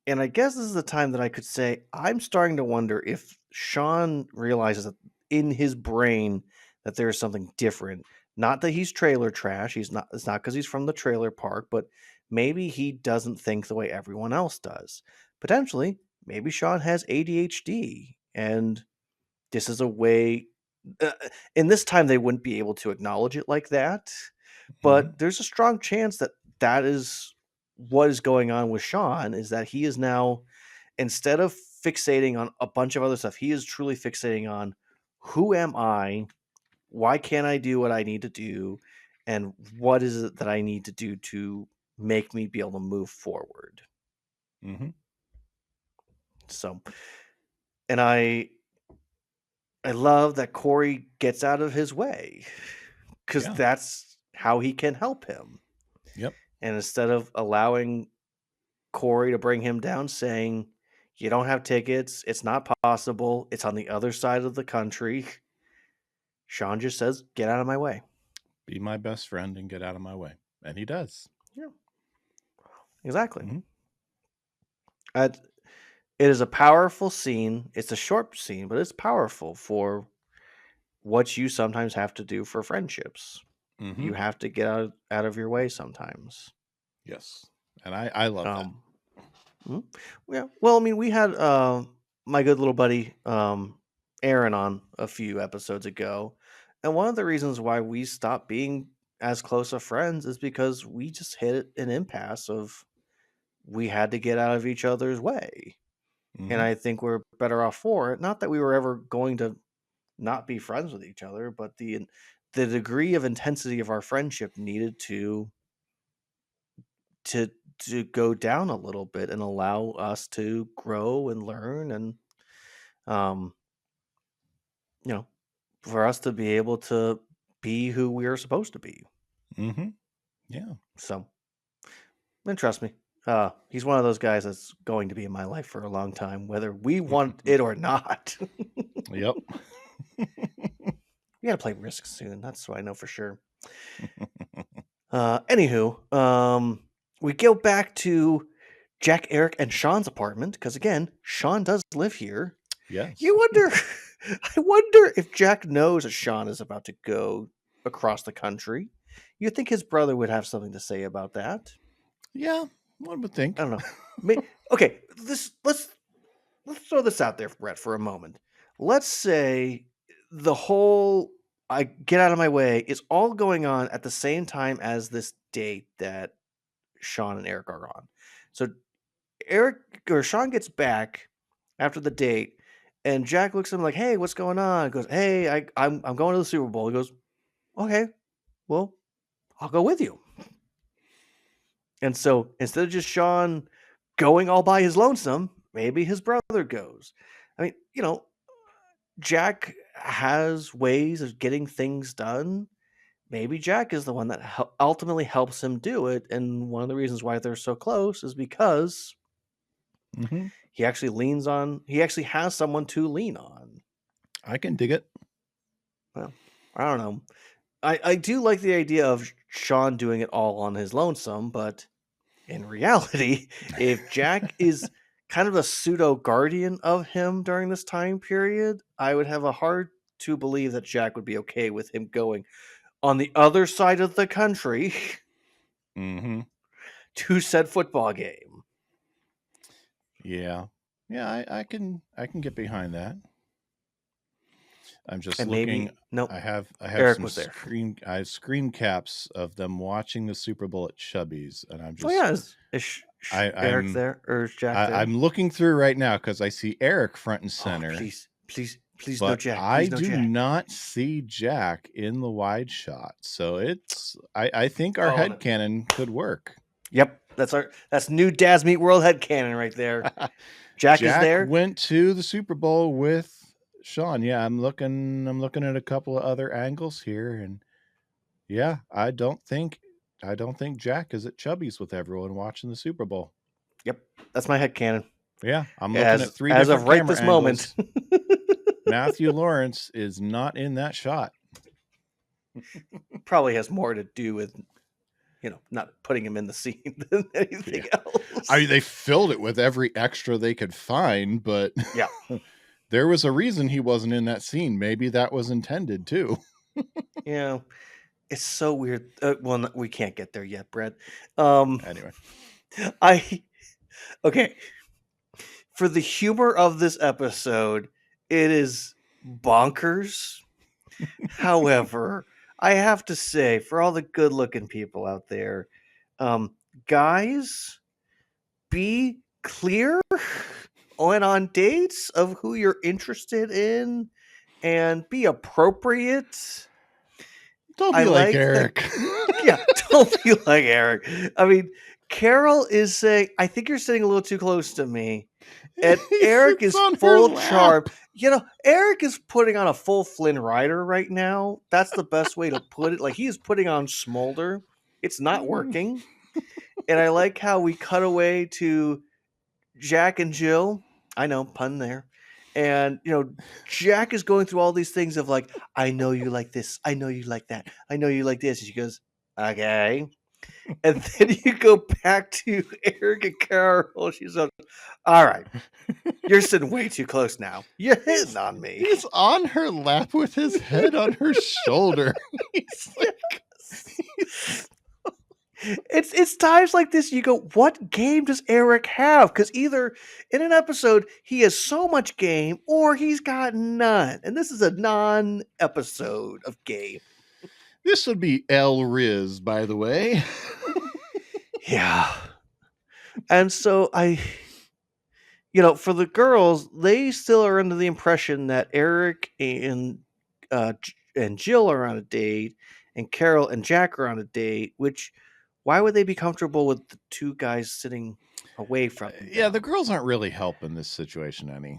And I guess this is the time that I could say I'm starting to wonder if Shawn realizes that in his brain that there is something different. Not that he's trailer trash. It's not because he's from the trailer park, but maybe he doesn't think the way everyone else does. Potentially, maybe Shawn has ADHD, and this is a way. In this time, they wouldn't be able to acknowledge it like that, but there's a strong chance that that is what is going on with Shawn, is that he is now, instead of fixating on a bunch of other stuff, he is truly fixating on, who am I? Why can't I do what I need to do? And what is it that I need to do to make me be able to move forward? So, and I love that Cory gets out of his way, because that's how he can help him. Yep. And instead of allowing Cory to bring him down, saying, you don't have tickets, it's not possible, it's on the other side of the country, Shawn just says, get out of my way. Be my best friend and get out of my way. And he does. Yeah. Exactly. Mhm. It is a powerful scene. It's a short scene, but it's powerful for what you sometimes have to do for friendships. Mhm. You have to get out of your way sometimes. Yes. And I love that. Yeah. Well, I mean, we had my good little buddy Aaron on a few episodes ago, and one of the reasons why we stopped being as close of friends is because we just hit an impasse of we had to get out of each other's way. And Mhm. I think we're better off for it. Not that we were ever going to not be friends with each other, but the degree of intensity of our friendship needed to go down a little bit and allow us to grow and learn, and um for us to be able to be who we are supposed to be. Mhm. Yeah. So, and trust me, he's one of those guys that's going to be in my life for a long time, whether we want it or not. Yep. We gotta play Risk soon. That's what I know for sure. Anywho, we go back to Jack, Eric, and Shawn's apartment because again, Shawn does live here. Yes. You wonder, I wonder if Jack knows that Shawn is about to go across the country. You think his brother would have something to say about that? Yeah. One would think. I don't know. Okay, let's throw this out there, Brett, for a moment. Let's say the whole "I get out of my way" is all going on at the same time as this date that Shawn and Eric are on. So Eric or Shawn gets back after the date, and Jack looks at him like, "Hey, what's going on?" He goes, "Hey, I'm going to the Super Bowl." He goes, "Okay, well, I'll go with you." And so instead of just Shawn going all by his lonesome, maybe his brother goes. I mean, Jack has ways of getting things done. Maybe Jack is the one that ultimately helps him do it. And one of the reasons why they're so close is because Mhm. he actually has someone to lean on. I can dig it. Well, I don't know. I do like the idea of Shawn doing it all on his lonesome, but in reality, if Jack is kind of a pseudo guardian of him during this time period, I would have a hard to believe that Jack would be okay with him going on the other side of the country Mhm. to said football game. Yeah. Yeah, I can get behind that. I'm just And looking. maybe nope, I have Eric some was there. I have screen caps of them watching the Super Bowl at Chubby's, and I'm Oh just yeah, is Eric I'm there or is Jack there? I'm looking through right now because I see Eric front and Oh, center, please, no but Jack. I Please no do Jack. not see Jack in the wide shot. So I think our Calling it. headcanon could work. Yep, that's new Dad's Meet World headcanon right there. Jack is there. Went to the Super Bowl with Shawn. Yeah, I'm looking at a couple of other angles here, and yeah, I don't think Jack is at Chubby's with everyone watching the Super Bowl. Yep, that's my headcanon. Yeah, I'm looking at three as different of right camera this angles. moment. Matthew Lawrence is not in that shot. Probably has more to do with not putting him in the scene than anything else. I mean, they filled it with every extra they could find, but yeah, there was a reason he wasn't in that scene. Maybe that was intended too. it's so weird. Well, we can't get there yet, Brett. Anyway, okay. For the humor of this episode, it is bonkers. However, I have to say, for all the good-looking people out there, guys, be clear on dates of who you're interested in, and be appropriate. don't be like Eric. Yeah, don't be like Eric. I mean, Carol is saying, I think you're sitting a little too close to me. And He Eric sits is on her full of lap. charm. Eric is putting on a full Flynn Rider right now. That's the best way to put it. Like, he is putting on Smolder. It's not working. And I like how we cut away to Jack and Jill. I know, pun there. And, Jack is going through all these things of like, I know you like this. I know you like that. I know you like this. And she goes, okay. And then you go back to Eric and Carol. She's like, all right, you're sitting way too close now. You're hitting on me. He's on her lap with his head on her shoulder. He's like, It's times like this you go, what game does Eric have? Because either in an episode he has so much game or he's got none. And this is a non-episode of game. this would be El Riz, by the way. Yeah. And so for the girls, they still are under the impression that Eric and Jill are on a date, and Carol and Jack are on a date. Which, why would they be comfortable with the two guys sitting away from them? Yeah, the girls aren't really helping this situation any.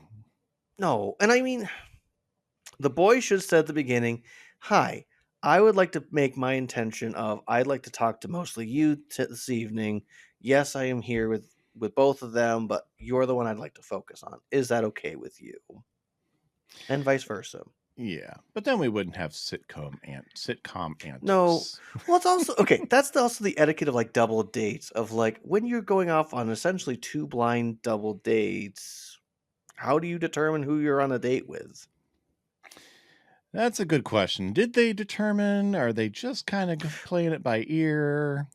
No, and I mean, the boys should say at the beginning, "Hi, I would like to make my intention of I'd like to talk to mostly you this evening. Yes, I am here with both of them, but you're the one I'd like to focus on. Is that okay with you?" And vice versa. Yeah, but then we wouldn't have sitcom antics. No, well, it's also okay. That's also the etiquette of like double dates. Of like when you're going off on essentially two blind double dates, how do you determine who you're on a date with? That's a good question. Did they determine? Are they just kind of playing it by ear?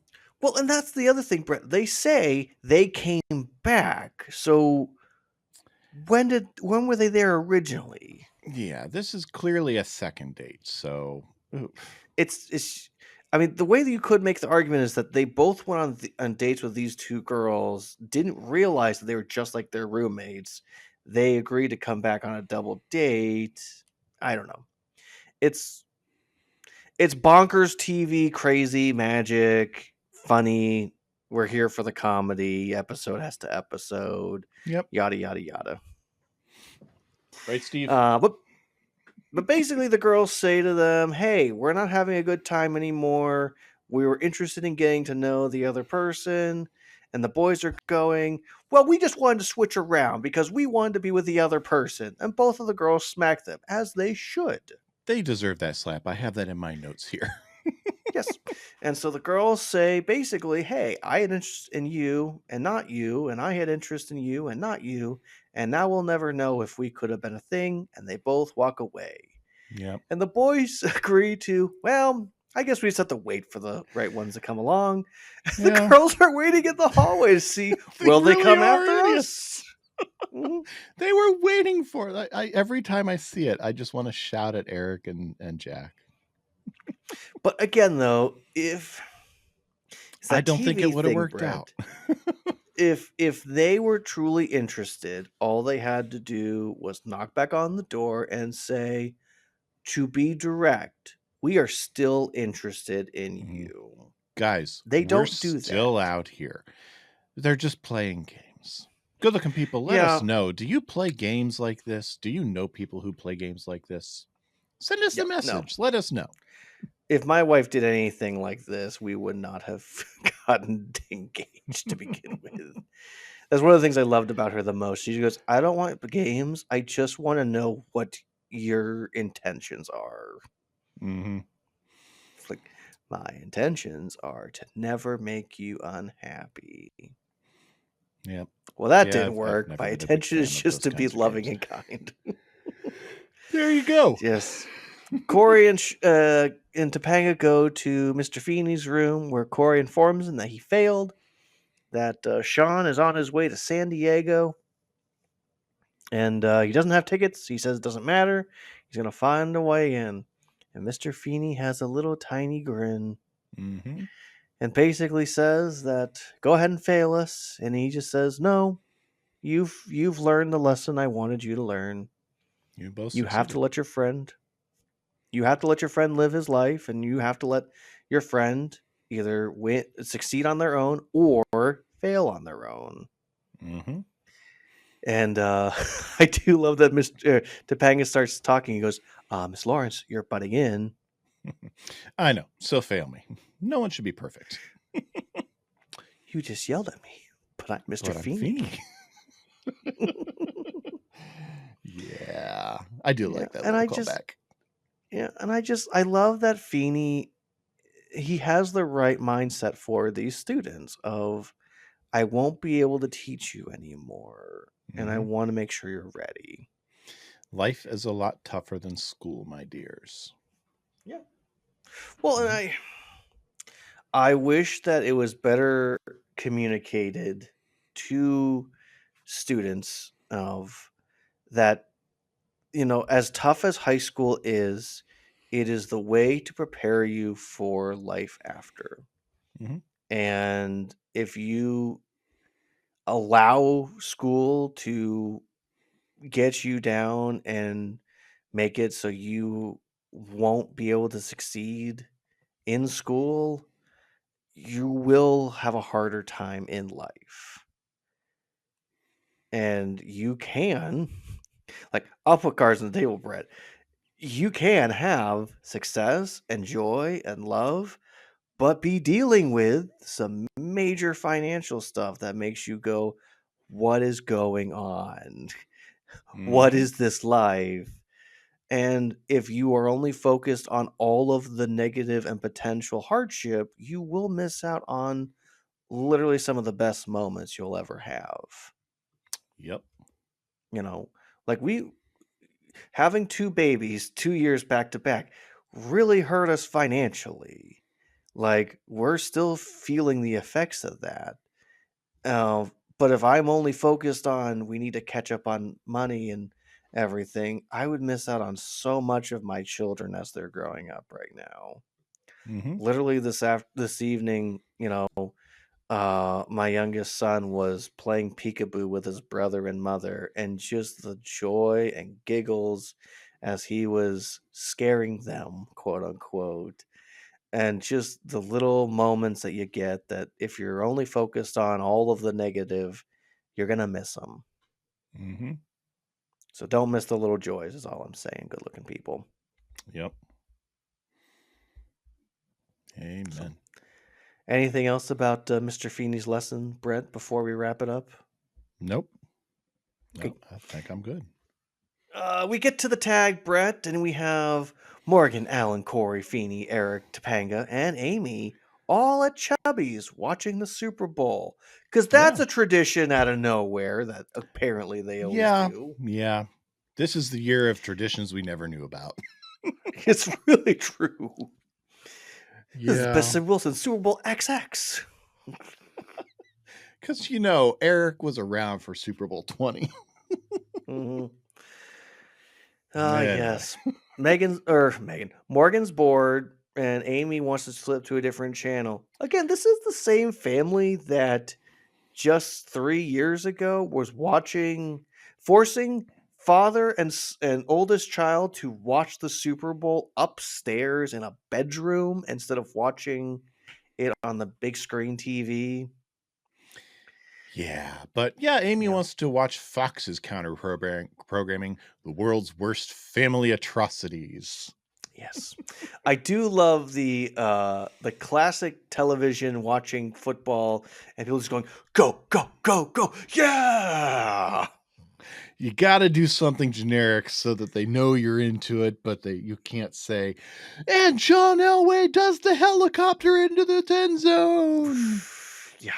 Well, and that's the other thing, Brett. They say they came back. So when were they there originally? Yeah, this is clearly a second date. So oof. It's. I mean, the way that you could make the argument is that they both went on dates with these two girls, didn't realize that they were just like their roommates. They agreed to come back on a double date. I don't know. It's bonkers TV, crazy magic, funny. We're here for the comedy, episode has to episode. Yep. Yada yada yada. Right, Steve? But basically the girls say to them, "Hey, we're not having a good time anymore. We were interested in getting to know the other person." And the boys are going, "Well, we just wanted to switch around because we wanted to be with the other person." And both of the girls smack them, as they should. They deserve that slap. I have that in my notes here. Yes. And so the girls say basically, "Hey, I had interest in you and not you, and I had interest in you and not you, and now we'll never know if we could have been a thing." And they both walk away. Yep. And the boys agree to, well, I guess we just have to wait for the right ones to come along. The Yeah. girls are waiting in the hallway to see, will they really come are after idiots. us? Mhm. They were waiting for it. Every time I see it, I just want to shout at Eric and Jack. But again, though, it's I that don't think it TV would have thing, worked Brett. out. If they were truly interested, all they had to do was knock back on the door and say, "To be direct, we are still interested in Mhm. you." Guys, They we're don't do still that. out here. They're just playing games. Good looking people, let Yeah. us know. Do you play games like this? Do you know people who play games like this? Send us Yep, a no. message. Let us know. If my wife did anything like this, we would not have gotten engaged to begin with. That's one of the things I loved about her the most. She goes, "I don't want games. I just want to know what your intentions are." Mm-hmm. It's like, my intentions are to never make you unhappy. Yep. Well, that Yeah, didn't I've work. never My been a big intention fan is of just those to be kinds of loving games. and kind. There you go. Yes. Cory and Topanga go to Mr. Feeney's room, where Cory informs him that he failed, that Shawn is on his way to San Diego, and he doesn't have tickets. He says it doesn't matter. He's going to find a way in. And Mr. Feeney has a little tiny grin Mm-hmm. and basically says that, "Go ahead and fail us." And he just says, "No, you've learned the lesson I wanted you to learn. You both You have to succeeded. let your friend live his life, and you have to let your friend either succeed on their own or fail on their own." Mm-hmm. And I do love that Mr. Topanga starts talking. He goes, Miss Lawrence, you're butting in. I know. So fail me. No one should be perfect. You just yelled at me, but I'm Mr. But I'm Feeny. Yeah. I do like that and little I callback. I love that Feeny, he has the right mindset for these students of, I won't be able to teach you anymore, and I want to make sure you're ready. Life is a lot tougher than school, my dears. Yeah. Well, and I wish that it was better communicated to students of that, as tough as high school is, it is the way to prepare you for life after. Mhm. And if you allow school to get you down and make it so you won't be able to succeed in school, you will have a harder time in life. And you can, like, I'll put cards on the table, Brett. You can have success and joy and love, but be dealing with some major financial stuff that makes you go, what is going on? What is this life? And if you are only focused on all of the negative and potential hardship, you will miss out on literally some of the best moments you'll ever have. Yep. Like having 2 babies 2 years back to back really hurt us financially. Like, we're still feeling the effects of that. But if I'm only focused on we need to catch up on money and everything, I would miss out on so much of my children as they're growing up right now. Literally this evening, my youngest son was playing peekaboo with his brother and mother, and just the joy and giggles as he was scaring them, quote unquote. And just the little moments that you get that if you're only focused on all of the negative, you're going to miss them. So don't miss the little joys, is all I'm saying, good looking people. Yep. Amen. So, anything else about Mr. Feeney's lesson, Brett, before we wrap it up? Nope. Okay. Nope. I think I'm good. We get to the tag, Brett, and we have Morgan, Alan, Cory, Feeny, Eric, Topanga, and Amy all at Chubby's watching the Super Bowl. Because that's a tradition out of nowhere that apparently they always do. Yeah. This is the year of traditions we never knew about. It's really true. Yeah. This is Bessie Wilson Super Bowl XX. Because, Eric was around for Super Bowl 20. Yes. Morgan's bored, and Amy wants to slip to a different channel. Again, this is the same family that just 3 years ago was forcing father and oldest child to watch the Super Bowl upstairs in a bedroom instead of watching it on the big screen TV. Yeah, but Amy wants to watch Fox's counter programming, the world's worst family atrocities. Yes, I do love the classic television watching football and people just going go go go go, yeah. You got to do something generic so that they know you're into it, but you can't say, and John Elway does the helicopter into the 10 zone. Yeah.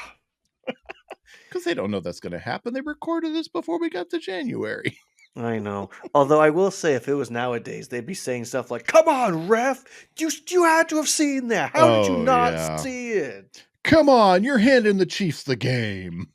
Because they don't know that's going to happen. They recorded this before we got to January. I know. Although I will say, if it was nowadays, they'd be saying stuff like, come on, ref. You had to have seen that. How did you not see it? Come on, you're handing the Chiefs the game.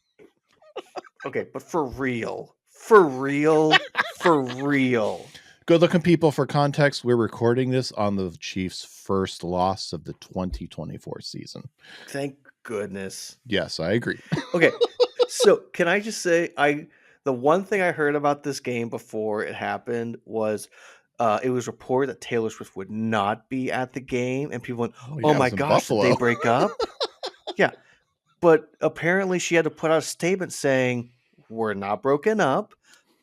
Okay, but for real. For real. For real. Good looking people, for context, we're recording this on the Chiefs' first loss of the 2024 season. Thank goodness. Yes, I agree. Okay, so can I just say, the one thing I heard about this game before it happened was it was reported that Taylor Swift would not be at the game, and people went, oh my gosh, did they break up? Yeah, but apparently she had to put out a statement saying, we're not broken up.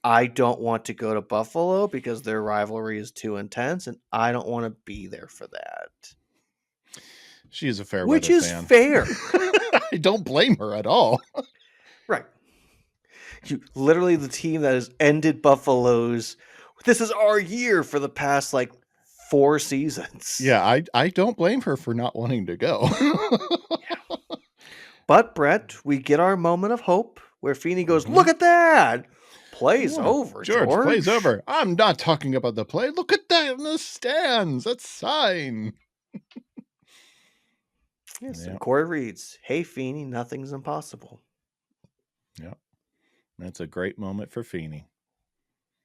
I don't want to go to Buffalo because their rivalry is too intense, and I don't want to be there for that. She is a fair Which weather is fan. fair. I don't blame her at all. Right. Literally the team that has ended Buffalo's. This is our year for the past 4 seasons. Yeah, I don't blame her for not wanting to go. But Brett, we get our moment of hope where Feeny goes, "Look at that! Play's Yeah, over, George, George. play's over. I'm not talking about the play. Look at that in the stands. That's sign." Yes, Yeah. and Cory reads, "Hey Feeny, nothing's impossible." Yeah. That's a great moment for Feeny.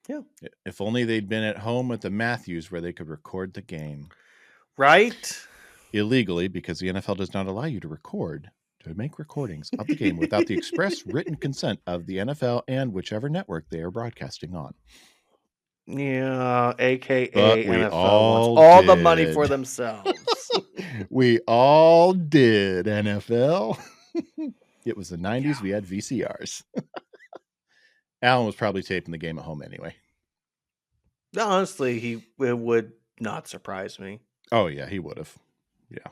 Yeah. If only they'd been at home at the Matthews where they could record the game. Right? Illegally, because the NFL does not allow you to make recordings of the game without the express written consent of the NFL and whichever network they are broadcasting on. Yeah, aka But we NFL all wants all the money did. for themselves. We all did, NFL. It was the 90s. We had VCRs. Alan was probably taping the game at home anyway. Honestly, it would not surprise me. Oh, yeah, he would have. Yeah.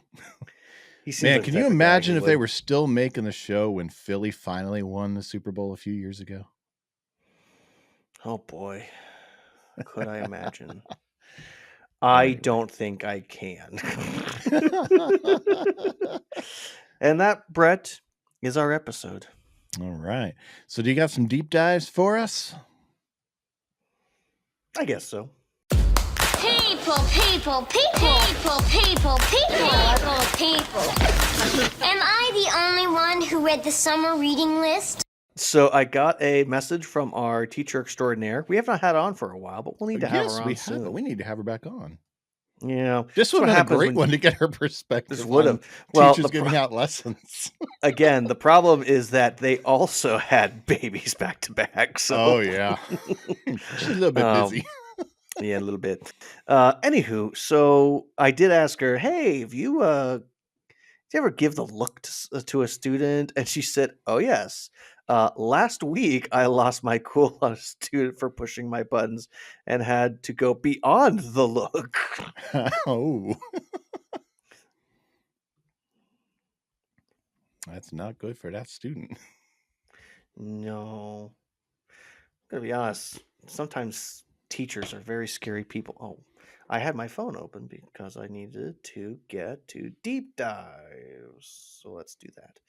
He seems Man, like can the you type of guy imagine who if they would. were still making the show when Philly finally won the Super Bowl a few years ago? Oh boy, could I imagine? I Anyway. don't think I can. And that, Brett, is our episode. All right. So do you got some deep dives for us? I guess so. People. Am I the only one who read the summer reading list? So I got a message from our teacher extraordinaire. We have not had her on for a while, but we'll need to have her on soon. We need to have her back on. Yeah, This would have been a great one to get her perspective. This would on have. Well, teachers giving out lessons. Again, the problem is that they also had babies back to back. So Oh yeah, she's a little bit busy. Yeah, a little bit. Anywho, so I did ask her, "Hey, have you did you ever give the look to a student?" And she said, "Oh yes. Last week I lost my cool on a student for pushing my buttons and had to go beyond the look." Oh, that's not good for that student. No, I'm gonna be honest. Sometimes teachers are very scary people. Oh, I had my phone open because I needed to get to deep dives. So let's do that.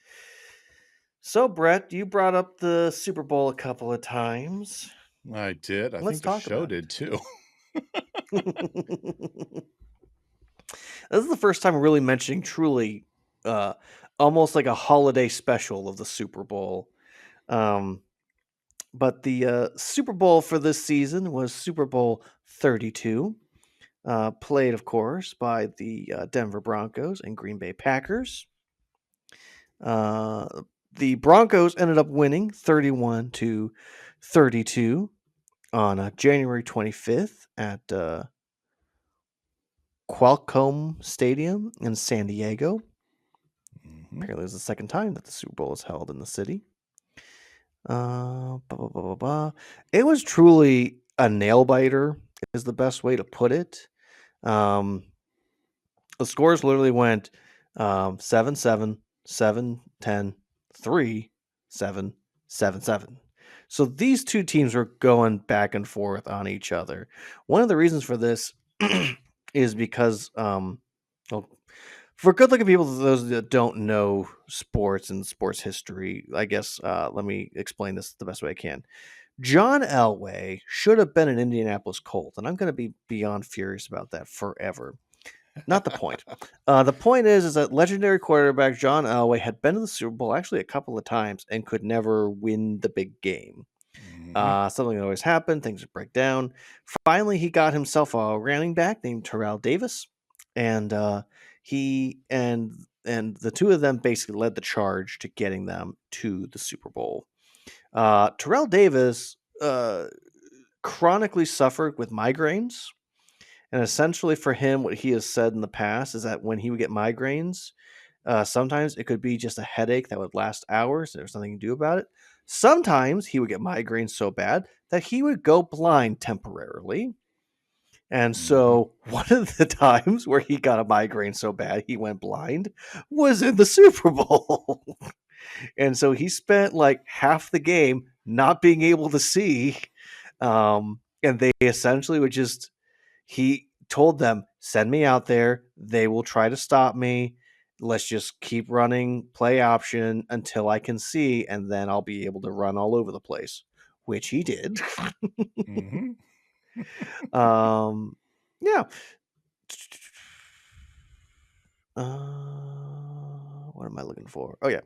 So, Brett, you brought up the Super Bowl a couple of times. I did. I Let's think the talk show about did too. This is the first time we're really mentioning truly almost like a holiday special of the Super Bowl. But the Super Bowl for this season was Super Bowl 32, played, of course, by the Denver Broncos and Green Bay Packers. The Broncos ended up winning 31-32 on January 25th at Qualcomm Stadium in San Diego. Mhm. Apparently, it's the second time that the Super Bowl is held in the city. It was truly a nail biter, is the best way to put it. The scores literally went 7-7, 7-10, 3-7, 7-7. So these two teams were going back and forth on each other. One of the reasons for this is because, for good-looking people, those that don't know sports and sports history, I guess let me explain this the best way I can. John Elway should have been an Indianapolis Colt, and I'm going to be beyond furious about that forever. Not the point. The point is that legendary quarterback John Elway had been to the Super Bowl actually a couple of times and could never win the big game. Something always happened. Things would break down. Finally, he got himself a running back named Terrell Davis, and he and the two of them basically led the charge to getting them to the Super Bowl. Terrell Davis chronically suffered with migraines. And essentially for him, what he has said in the past is that when he would get migraines, sometimes it could be just a headache that would last hours. There's nothing to do about it. Sometimes he would get migraines so bad that he would go blind temporarily. And so one of the times where he got a migraine so bad he went blind was in the Super Bowl. And so he spent like half the game not being able to see. And they essentially would just, he told them, send me out there. They will try to stop me. Let's just keep running play option until I can see, and then I'll be able to run all over the place, which he did. Mm-hmm. Yeah. What am I looking for? Oh, yeah.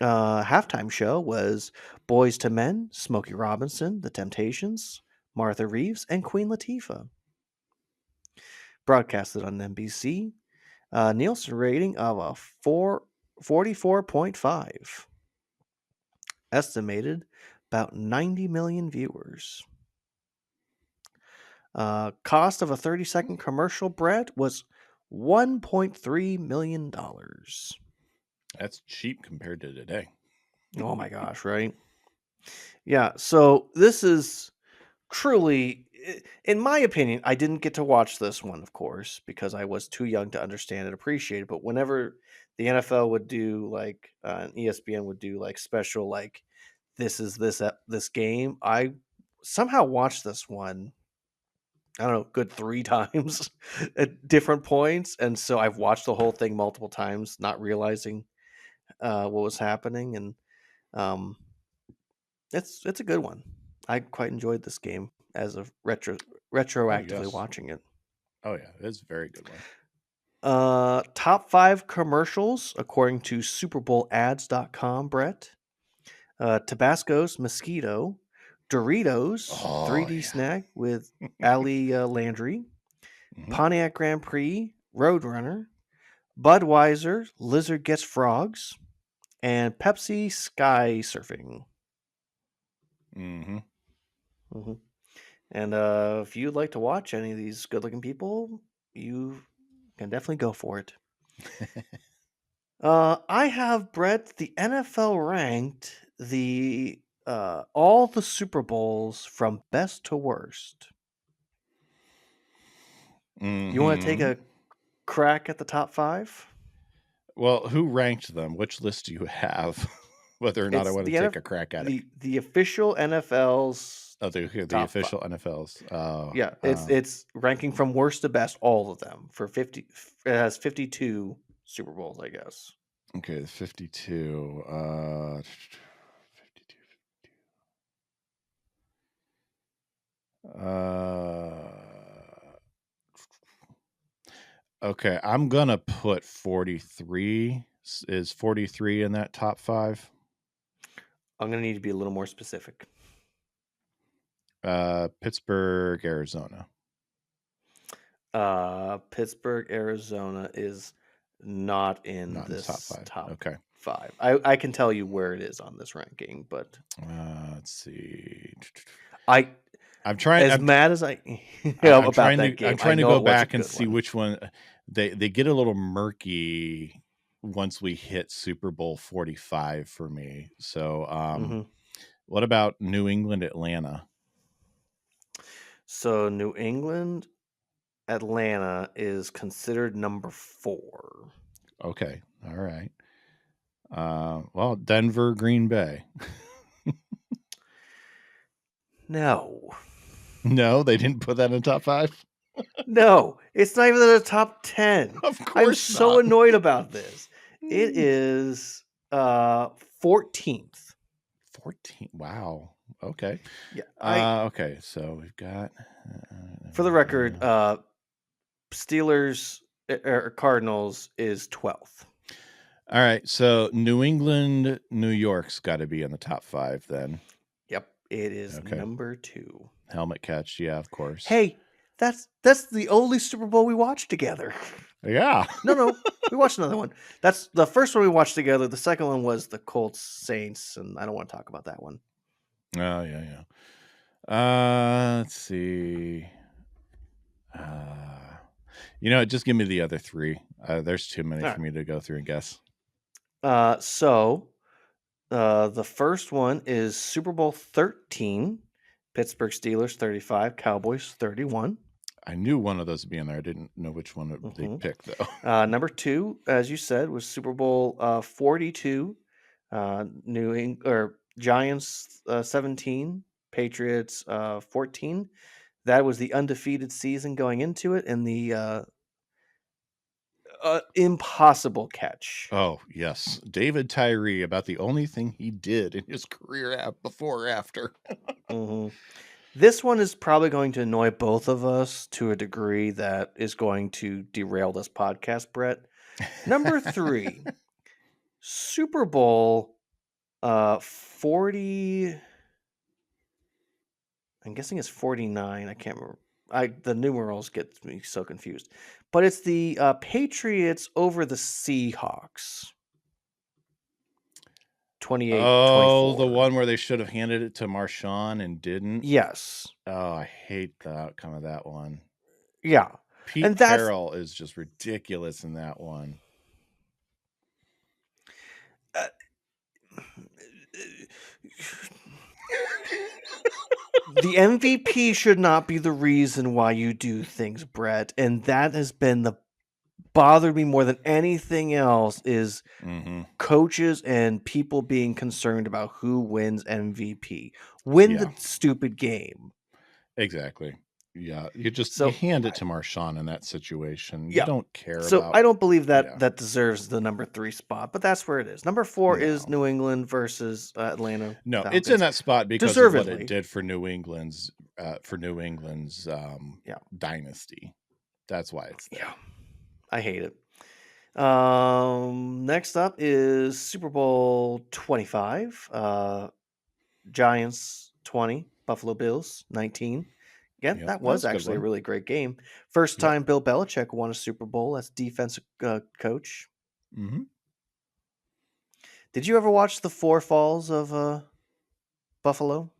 Halftime show was Boys to Men, Smokey Robinson, The Temptations, Martha Reeves, and Queen Latifah. Broadcasted on NBC. Nielsen rating of a 44.5. Estimated about 90 million viewers. Cost of a 30-second commercial, Brett, was $1.3 million. That's cheap compared to today. Oh my gosh, right? Yeah, so this is truly, in my opinion, I didn't get to watch this one, of course, because I was too young to understand and appreciate it. But whenever the NFL would do like, and ESPN would do like special, like this is this game, I somehow watched this one, I don't know, good 3 times at different points, and so I've watched the whole thing multiple times, not realizing what was happening, and it's a good one. I quite enjoyed this game as of retroactively yes. watching it. Oh yeah, it's a very good one. Top 5 commercials according to SuperBowlAds.com, Brett. Tabasco's Mosquito, Doritos, Oh, 3D yeah. snack with Ali Landry, Mhm. Pontiac Grand Prix, Roadrunner, Budweiser, Lizard Gets Frogs, and Pepsi Sky Surfing. Mm-hmm. Mm-hmm. And if you'd like to watch any of these good-looking people, you can definitely go for it. I have, Brett, the NFL ranked the all the Super Bowls from best to worst. You want to take Mm-hmm. a crack at the top 5? Well, who ranked them? Which list do you have? Whether or not I It's want to the take a crack at it. the official NFL's Oh, the top 5. official NFLs. Oh, Yeah, it's ranking from worst to best, all of them for 50. It has 52 Super Bowls, I guess. okay. The 52. 52. Okay, I'm gonna put 43. Is 43 in that top 5? I'm gonna need to be a little more specific. Pittsburgh, Arizona. Pittsburgh, Arizona is not in Not in the this top 5. top Okay. 5. I can tell you where it is on this ranking, but Let's see. I'm trying. as I'm, mad as I I'm about trying that to. game. I'm trying to I know go it was a back and good see one. which one. They get a little murky once we hit Super Bowl 45 for me. So, what about New England, Atlanta? So New England, Atlanta is considered number 4. Okay, all right. Well, Denver, Green Bay. No. No, they didn't put that in the top 5. No, it's not even in the top 10. Of I'm course so not. annoyed about this. It is 14th. 14. Wow. Okay. Yeah. Okay. So we've got. For the record, Steelers or Cardinals is 12th. All right. So New England, New York's got to be in the top 5 then. Yep. It is number 2. Helmet catch. Yeah, of course. Hey, that's the only Super Bowl we watched together. Yeah. No. We watched another one. That's the first one we watched together. The second one was the Colts Saints, and I don't want to talk about that one. Oh, yeah. Let's see. Just give me the other 3. There's too many for me to go through and guess. So The first one is Super Bowl 13, Pittsburgh Steelers 35, Cowboys 31. I knew one of those would be in there. I didn't know which one they picked, though. Number 2, as you said, was Super Bowl 42, Giants 17, Patriots 14. That was the undefeated season going into it, and the impossible catch. Oh, yes. David Tyree, about the only thing he did in his career before or after. This one is probably going to annoy both of us to a degree that is going to derail this podcast, Brett. Number 3, Super Bowl 40. I'm guessing it's 49. I can't remember. The numerals get me so confused. But it's the Patriots over the Seahawks. 28-24. Oh, the one where they should have handed it to Marshawn and didn't? Yes. Oh, I hate the outcome of that one. Yeah. Pete Carroll is just ridiculous in that one. The MVP should not be the reason why you do things, Brett. And that has been bothered me more than anything else is coaches and people being concerned about who wins MVP. Win the stupid game. Exactly. Yeah, you hand it to Marshawn in that situation. You don't care about. So I don't believe that deserves the number 3 spot, but that's where it is. Number 4 is New England versus Atlanta. No, Falcons. It's in that spot because of what it did for New England's dynasty. That's why it's there. Yeah, I hate it. Next up is Super Bowl 25. Giants 20, Buffalo Bills 19. Yeah, that was actually a really great game. First time Bill Belichick won a Super Bowl as defensive coach. Did you ever watch the Four Falls of Buffalo?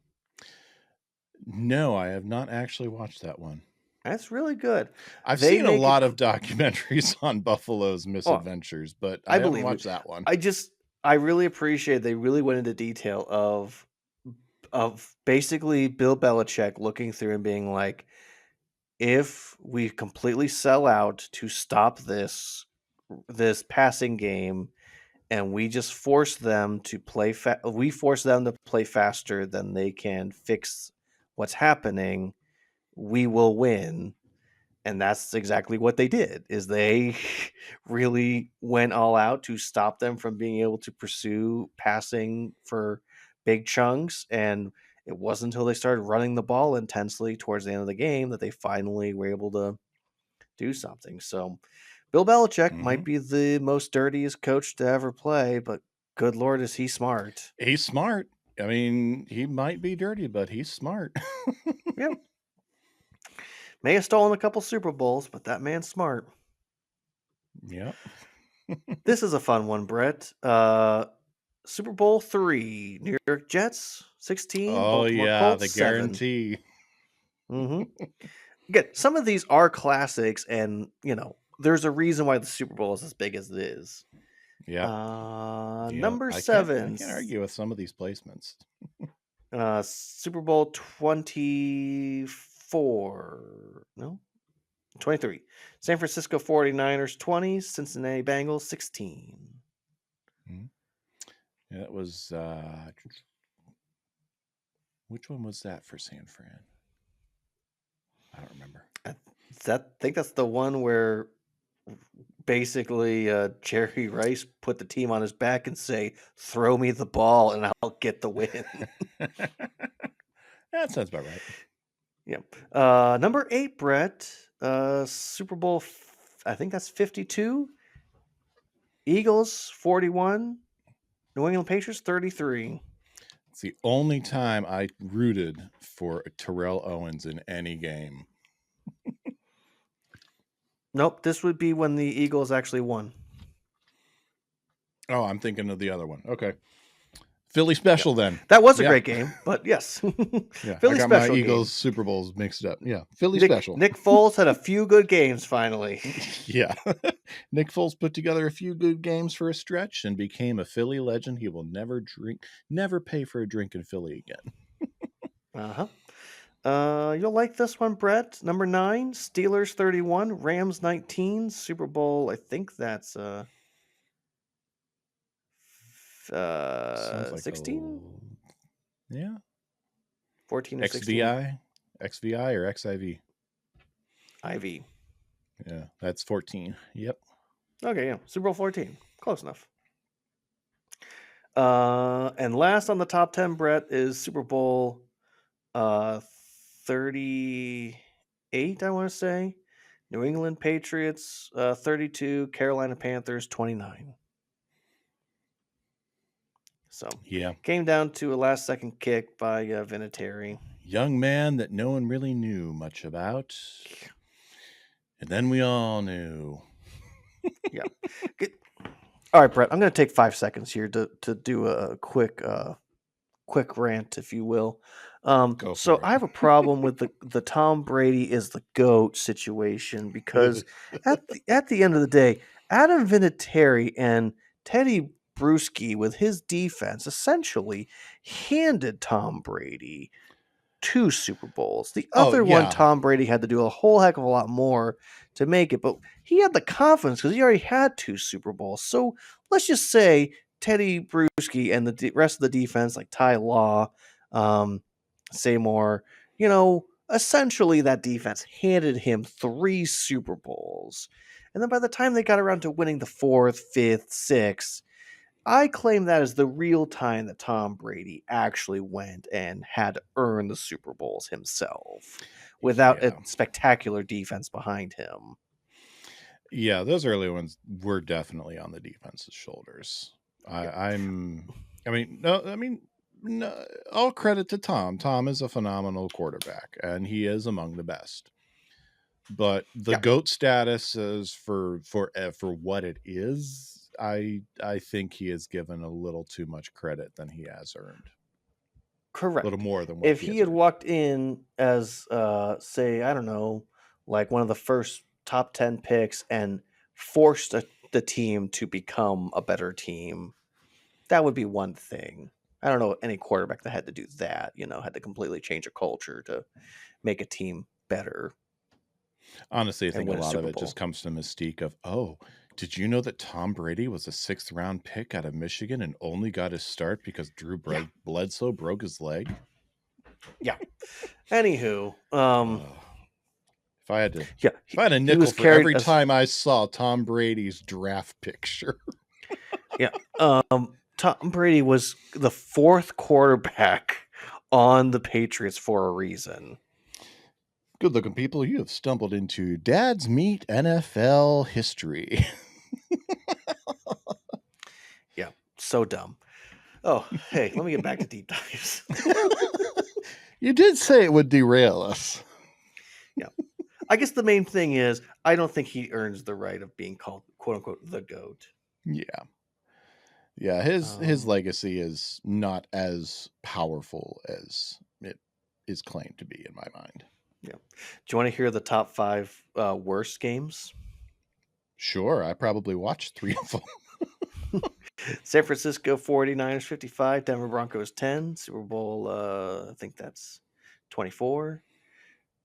No, I have not actually watched that one. That's really good. I've seen a lot of documentaries on Buffalo's misadventures, but I haven't watched that one. I really appreciate they really went into detail of basically Bill Belichick looking through and being like, if we completely sell out to stop this passing game and we just force them to play faster than they can fix what's happening, we will win. And that's exactly what they did, is they really went all out to stop them from being able to pursue passing for big chunks. And it wasn't until they started running the ball intensely towards the end of the game that they finally were able to do something. So Bill Belichick might be the most dirtiest coach to ever play, but good Lord, is he smart. He's smart. I mean, he might be dirty, but he's smart. Yep. May have stolen a couple Super Bowls, but that man's smart. Yep. This is a fun one, Brett. Super Bowl 3, New York Jets 16. Oh, Baltimore yeah, Colts, the 7. guarantee. Again, some of these are classics, and, there's a reason why the Super Bowl is as big as it is. Yeah. Number 7. I can't argue with some of these placements. Super Bowl 23. San Francisco 49ers 20, Cincinnati Bengals 16. Yeah, that was which one was that for San Fran? I don't remember. I think that's the one where basically Jerry Rice put the team on his back and say, "Throw me the ball and I'll get the win." That sounds about right. Yep. Number 8, Brett. Super Bowl, I think that's 52. Eagles 41. New England Patriots 33. It's the only time I rooted for Terrell Owens in any game. Nope, this would be when the Eagles actually won. Oh, I'm thinking of the other one. Okay. Philly special then. That was a great game, but yes. Yeah, Philly I got special my Eagles game. Super Bowls mixed up. Yeah, Philly special. Nick Foles had a few good games finally. Yeah. Nick Foles put together a few good games for a stretch and became a Philly legend. He will never pay for a drink in Philly again. You'll like this one, Brett. Number 9, Steelers 31, Rams 19, Super Bowl. I think that's Sounds like 16, yeah, 14 or 16. XVI or XIV. IV. Yeah, that's 14. Yep. Okay, yeah, Super Bowl 14. Close enough. And last on the top 10, Brett, is Super Bowl 38, I want to say. New England Patriots 32, Carolina Panthers 29. So Yeah. came down to a last second kick by Vinatieri. Young man that no one really knew much about. And then we all knew. Yeah. All right, Brett, I'm going to take 5 seconds here to do a quick rant, if you will. Go So for it. I have a problem with the Tom Brady is the GOAT situation because at the end of the day, Adam Vinatieri and Teddy Bruschi with his defense essentially handed Tom Brady 2 Super Bowls. The other one, Tom Brady had to do a whole heck of a lot more to make it, but he had the confidence because he already had 2 Super Bowls. So let's just say Teddy Bruschi and the rest of the defense, like Ty Law, Seymour, essentially that defense handed him 3 Super Bowls. And then by the time they got around to winning the 4th, 5th, 6th, I claim that is the real time that Tom Brady actually went and had to earn the Super Bowls himself without a spectacular defense behind him. Yeah, those early ones were definitely on the defense's shoulders. No, all credit to Tom. Tom is a phenomenal quarterback, and he is among the best. But the GOAT status is for what it is. I think he is given a little too much credit than he has earned. Correct. A little more than what if he had earned. walked in as say, I don't know, like one of the first top 10 picks and forced the team to become a better team, that would be one thing. I don't know any quarterback that had to do that, had to completely change a culture to make a team better. Honestly, I think a lot of it just comes to the mystique of, did you know that Tom Brady was a 6th round pick out of Michigan and only got his start because Drew Bledsoe broke his leg? Yeah. Anywho, if I had a nickel for every time I saw Tom Brady's draft picture. Tom Brady was the 4th quarterback on the Patriots for a reason. Good looking people, you have stumbled into Dad's Meet NFL history. Yeah, so dumb. Oh, hey, let me get back to deep dives. You did say it would derail us. Yeah. I guess the main thing is I don't think he earns the right of being called, quote unquote, the GOAT. Yeah. Yeah, his legacy is not as powerful as it is claimed to be in my mind. Yeah. Do you want to hear the top 5 worst games? Sure, I probably watched 3 of them. San Francisco 49ers 55, Denver Broncos 10, Super Bowl, I think that's 24.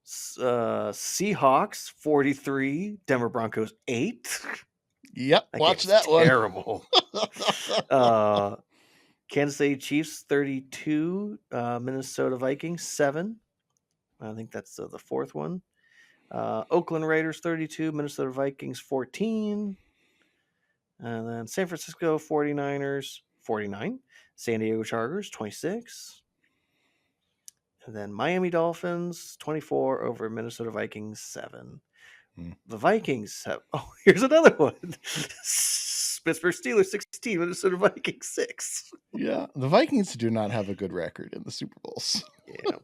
Seahawks 43, Denver Broncos 8. Yep, watch that one. Terrible. Kansas City Chiefs 32, Minnesota Vikings 7. I think that's the 4th one. Oakland Raiders 32, Minnesota Vikings 14. And then San Francisco 49ers 49, San Diego Chargers 26. And then Miami Dolphins 24 over Minnesota Vikings 7. The Vikings have, here's another one. Pittsburgh Steelers 16, Minnesota Vikings 6. Yeah, the Vikings do not have a good record in the Super Bowls. Yeah.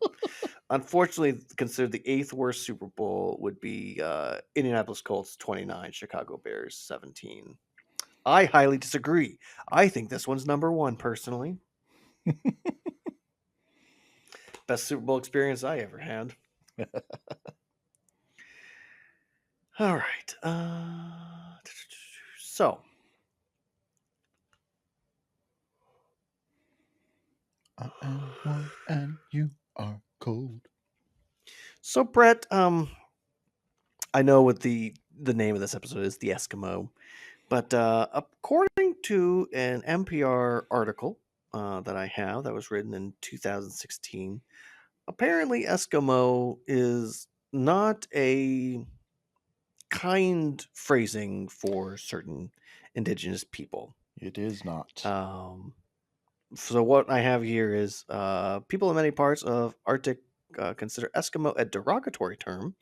Unfortunately, considered the 8th worst Super Bowl would be Indianapolis Colts 29, Chicago Bears 17. I highly disagree. I think this one's number 1, personally. Best Super Bowl experience I ever had. All right. So, I am warm and you are cold. so Brett, I know what the name of this episode is, the Eskimo, but according to an NPR article that I have that was written in 2016, apparently Eskimo is not a kind phrasing for certain indigenous people. It is not. So what I have here is people in many parts of Arctic consider Eskimo a derogatory term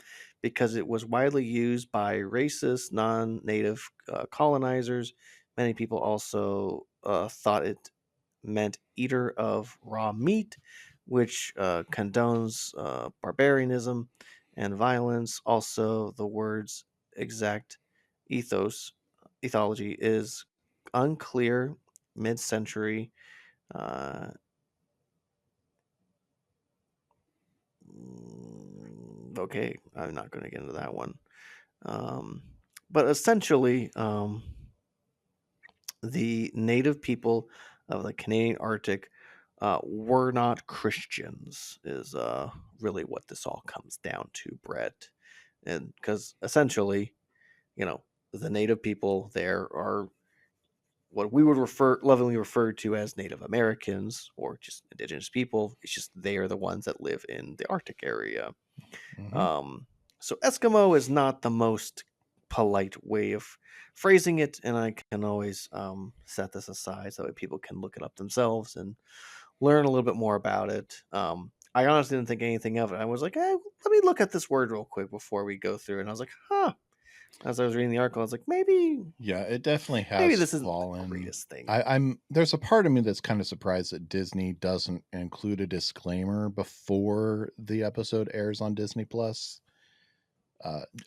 because it was widely used by racist, non-native colonizers. Many people also thought it meant eater of raw meat, which condones barbarianism and violence. Also, the word's exact ethology is unclear. Mid-century. Uh, okay, I'm not going to get into that one. But essentially, the native people of the Canadian Arctic were not Christians, is really what this all comes down to, Brett. And because essentially, the native people there are what we would lovingly refer to as Native Americans or just indigenous people. It's just they are the ones that live in the Arctic area. So Eskimo is not the most polite way of phrasing it, and I can always set this aside so that people can look it up themselves and learn a little bit more about it. I honestly didn't think anything of it. I was like, let me look at this word real quick before we go through it. And I was like, huh. As I was reading the article, I was like, maybe It definitely maybe has this isn't the fallen. greatest thing. I'm there's a part of me that's kind of surprised that Disney doesn't include a disclaimer before the episode airs on Disney Plus,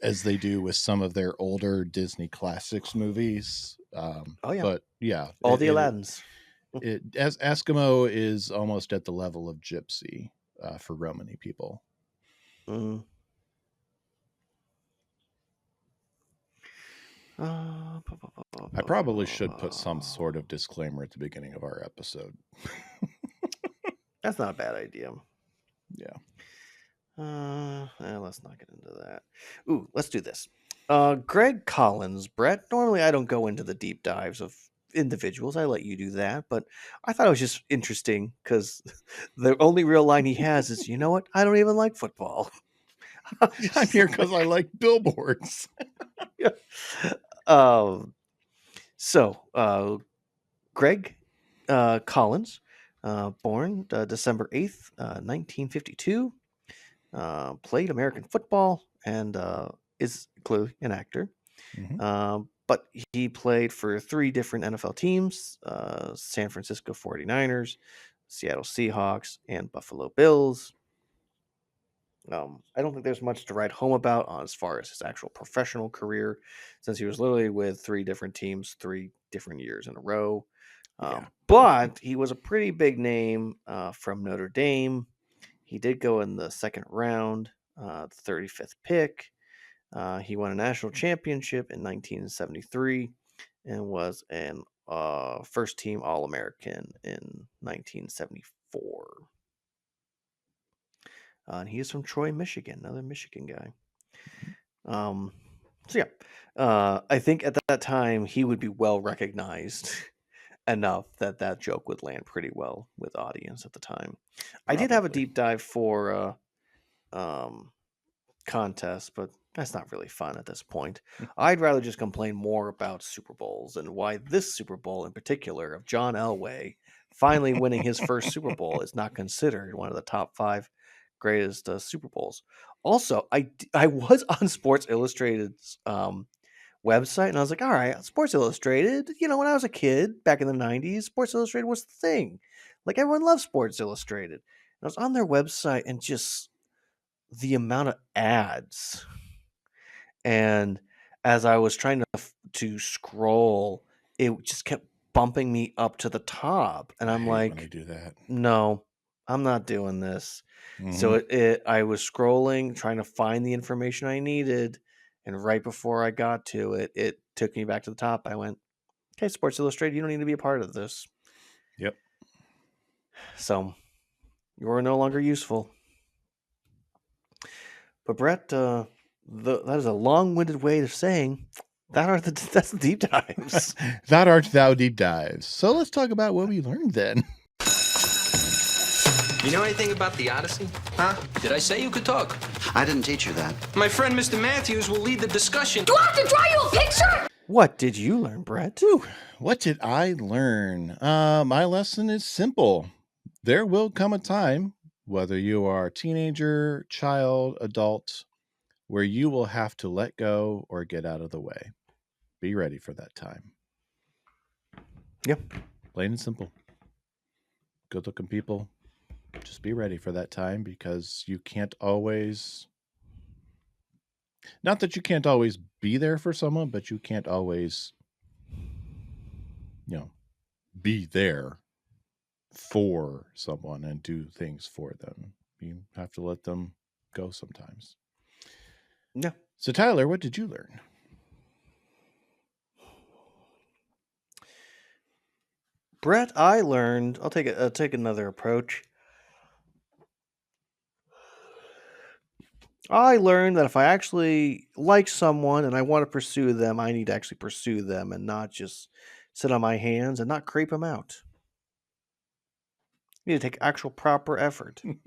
as they do with some of their older Disney classics movies. Oh yeah, But yeah, all the Aladdins. as Eskimo is almost at the level of Gypsy for Romani people. Mm. I probably should put some sort of disclaimer at the beginning of our episode. That's not a bad idea. Yeah. Let's not get into that. Ooh, let's do this. Greg Collins, Brett. Normally, I don't go into the deep dives of individuals. I let you do that, but I thought it was just interesting because the only real line he has is, "You know what? I don't even like football." I'm here because I like billboards. Yeah. Greg Collins, born December 8th, 1952, played American football and is clearly an actor. But he played for 3 different NFL teams, San Francisco 49ers, Seattle Seahawks, and Buffalo Bills. I don't think there's much to write home about as far as his actual professional career, since he was literally with 3 different teams, 3 different years in a row. But he was a pretty big name from Notre Dame. He did go in the second round, the 35th pick. He won a national championship in 1973 and was an first team All-American in 1974. And he is from Troy, Michigan, another Michigan guy. I think at that time he would be well recognized enough that that joke would land pretty well with audience at the time. I did have a deep dive for contest, but that's not really fun at this point. I'd rather just complain more about Super Bowls and why this Super Bowl in particular of John Elway finally winning his first Super Bowl is not considered one of the top 5 greatest Super Bowls. Also, I was on Sports Illustrated's website and I was like, all right, Sports Illustrated, when I was a kid back in the 90s, Sports Illustrated was the thing. Like everyone loved Sports Illustrated. And I was on their website and just the amount of ads, and as I was trying to scroll, it just kept bumping me up to the top, and I'm like, when I do that. No, I'm not doing this. So I was scrolling, trying to find the information I needed, and right before I got to it, it took me back to the top. I went, okay, Sports Illustrated, you don't need to be a part of this. Yep. So you are no longer useful. But Brett, that is a long-winded way of saying that's the deep dives. That art thou deep dives. So let's talk about what we learned then. You know anything about the Odyssey? Huh? Did I say you could talk? I didn't teach you that. My friend Mr. Matthews will lead the discussion. Do I have to draw you a picture? What did you learn, Brett? What did I learn? My lesson is simple. There will come a time, whether you are a teenager, child, adult, where you will have to let go or get out of the way. Be ready for that time. Yep. Plain and simple. Good looking people. Just be ready for that time, because you can't always, not that you can't always be there for someone, but you can't always, be there for someone and do things for them. You have to let them go sometimes. Yeah. So Tyler, what did you learn? Brett, I learned, I'll take another approach. I learned that if I actually like someone and I want to pursue them, I need to actually pursue them and not just sit on my hands and not creep them out. You need to take actual proper effort. And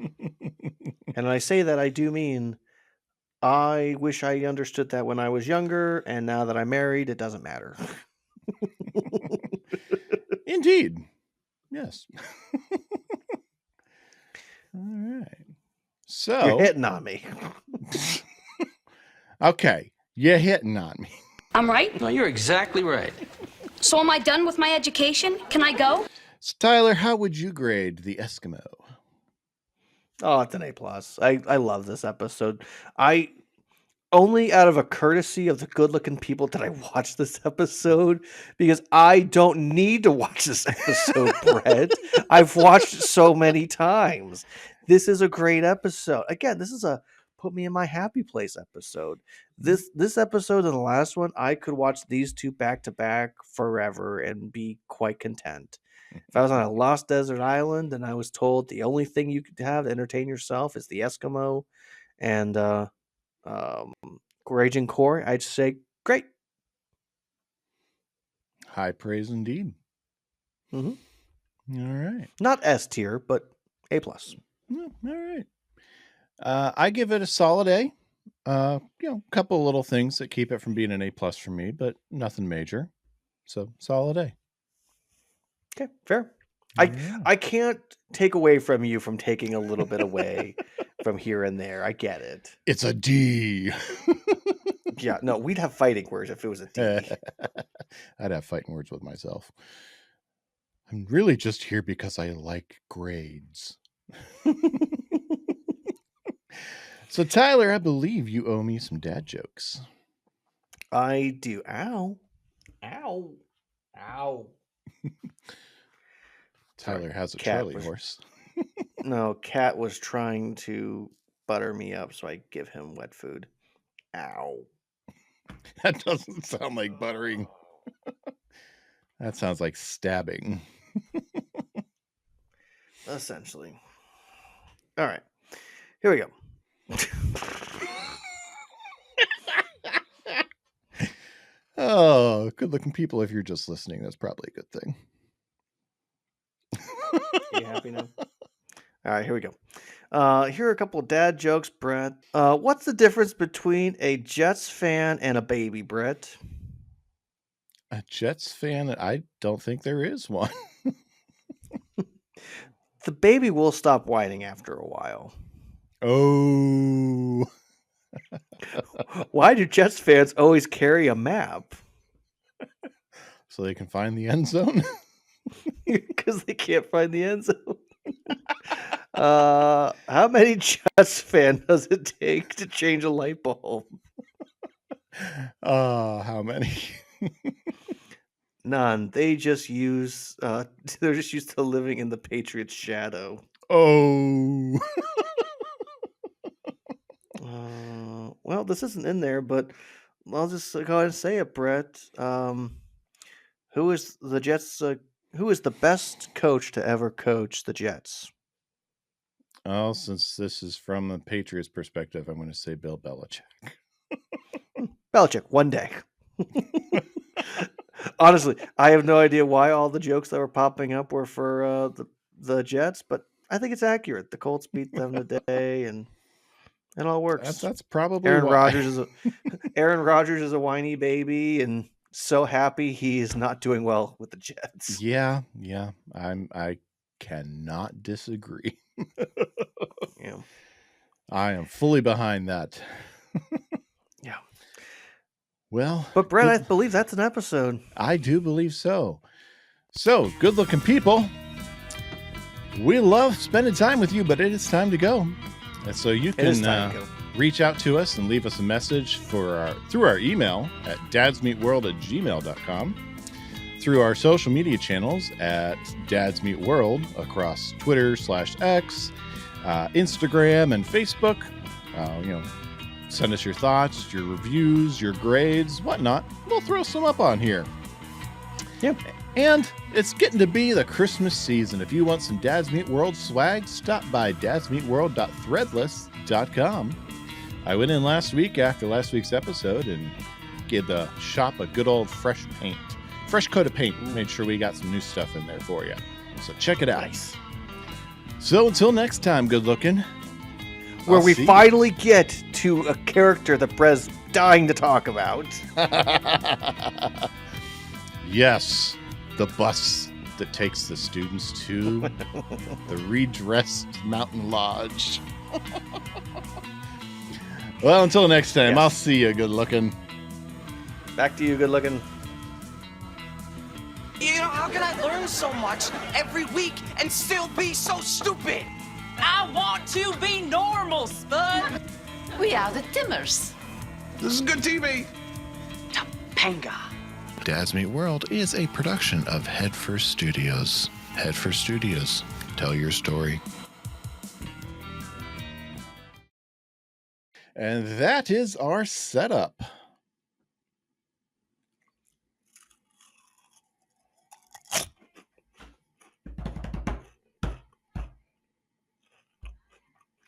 when I say that, I do mean I wish I understood that when I was younger, and now that I'm married, it doesn't matter. Indeed. Yes. All right. So You're hitting on me. Okay, you're hitting on me. I'm right. No, you're exactly right. So am I done with my education? Can I go? So Tyler, how would you grade the Eskimo? Oh, it's an A+. I love this episode. I only out of a courtesy of the good-looking people did I watch this episode, because I don't need to watch this episode, Brett. I've watched it so many times. This is a great episode. Again, this is a put me in my happy place episode. This episode and the last one, I could watch these two back to back forever and be quite content. If I was on a lost desert island and I was told the only thing you could have to entertain yourself is the Eskimo and Raging Cory, I'd say great. High praise indeed. Mm-hmm. All right. Not S tier, but A+. All right. I give it a solid A. A couple little things that keep it from being an A+ for me, but nothing major. So solid A. Okay, fair. I can't take away from you from taking a little bit away from here and there. I get it. It's a D. Yeah, no, we'd have fighting words if it was a D. I'd have fighting words with myself. I'm really just here because I like grades. So Tyler, I believe you owe me some dad jokes. I do. Ow. Ow. Ow. Tyler has a Cat Charlie was- horse. No, Cat was trying to butter me up, so I give him wet food. Ow. That doesn't sound like buttering. That sounds like stabbing. Essentially. All right. Here we go. Oh, good looking people. If you're just listening, that's probably a good thing. You happy now? All right, here we go. Here are a couple of dad jokes, Brett. What's the difference between a Jets fan and a baby, Brett? A Jets fan? I don't think there is one. The baby will stop whining after a while. Oh. Why do Jets fans always carry a map? So they can find the end zone? Because they can't find the end zone. How many Jets fans does it take to change a light bulb? How many? None. They just use. They're just used to living in the Patriots' shadow. Oh. Well, this isn't in there, but I'll just go ahead and say it, Brett. Who is the Jets? Who is the best coach to ever coach the Jets? Oh, since this is from the Patriots' perspective, I'm going to say Bill Belichick. Belichick, one day. Honestly, I have no idea why all the jokes that were popping up were for the Jets, but I think it's accurate. The Colts beat them today, and it all works. That's probably Aaron why. Rodgers is a whiny baby, and so happy he is not doing well with the Jets. Yeah. I cannot disagree. Yeah. I am fully behind that. Yeah. Well, But Brett, I believe that's an episode. I do believe so. So, good-looking people, we love spending time with you, but it is time to go. And so you can reach out to us and leave us a message through our email at dadsmeetworld@gmail.com, through our social media channels at dadsmeetworld across Twitter /X, Instagram, and Facebook. Send us your thoughts, your reviews, your grades, whatnot. We'll throw some up on here. Yep. And it's getting to be the Christmas season. If you want some Dads Meet World swag, stop by dadsmeetworld.threadless.com. I went in last week after last week's episode and gave the shop a good old fresh coat of paint. Made sure we got some new stuff in there for you. So check it out. Nice. So until next time, good looking. Where we finally get to a character that Brez's dying to talk about. Yes, the bus that takes the students to the redressed mountain lodge. Well, until next time, yes. I'll see you, good looking. Back to you, good looking. How can I learn so much every week and still be so stupid? I want to be normal, Spud. We are the Timmers. This is good TV. Topanga. Dads Meet World is a production of Headfirst Studios. Headfirst Studios. Tell your story. And that is our setup.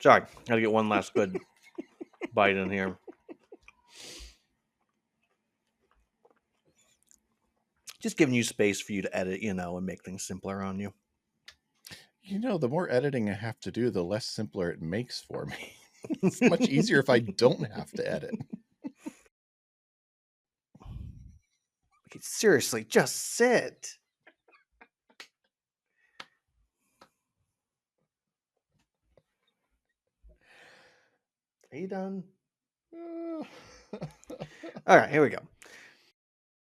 Sorry, gotta get one last good bite in here. Just giving you space for you to edit, and make things simpler on you. The more editing I have to do, the less simpler it makes for me. It's much easier if I don't have to edit. Seriously, just sit. Are you done? All right, here we go.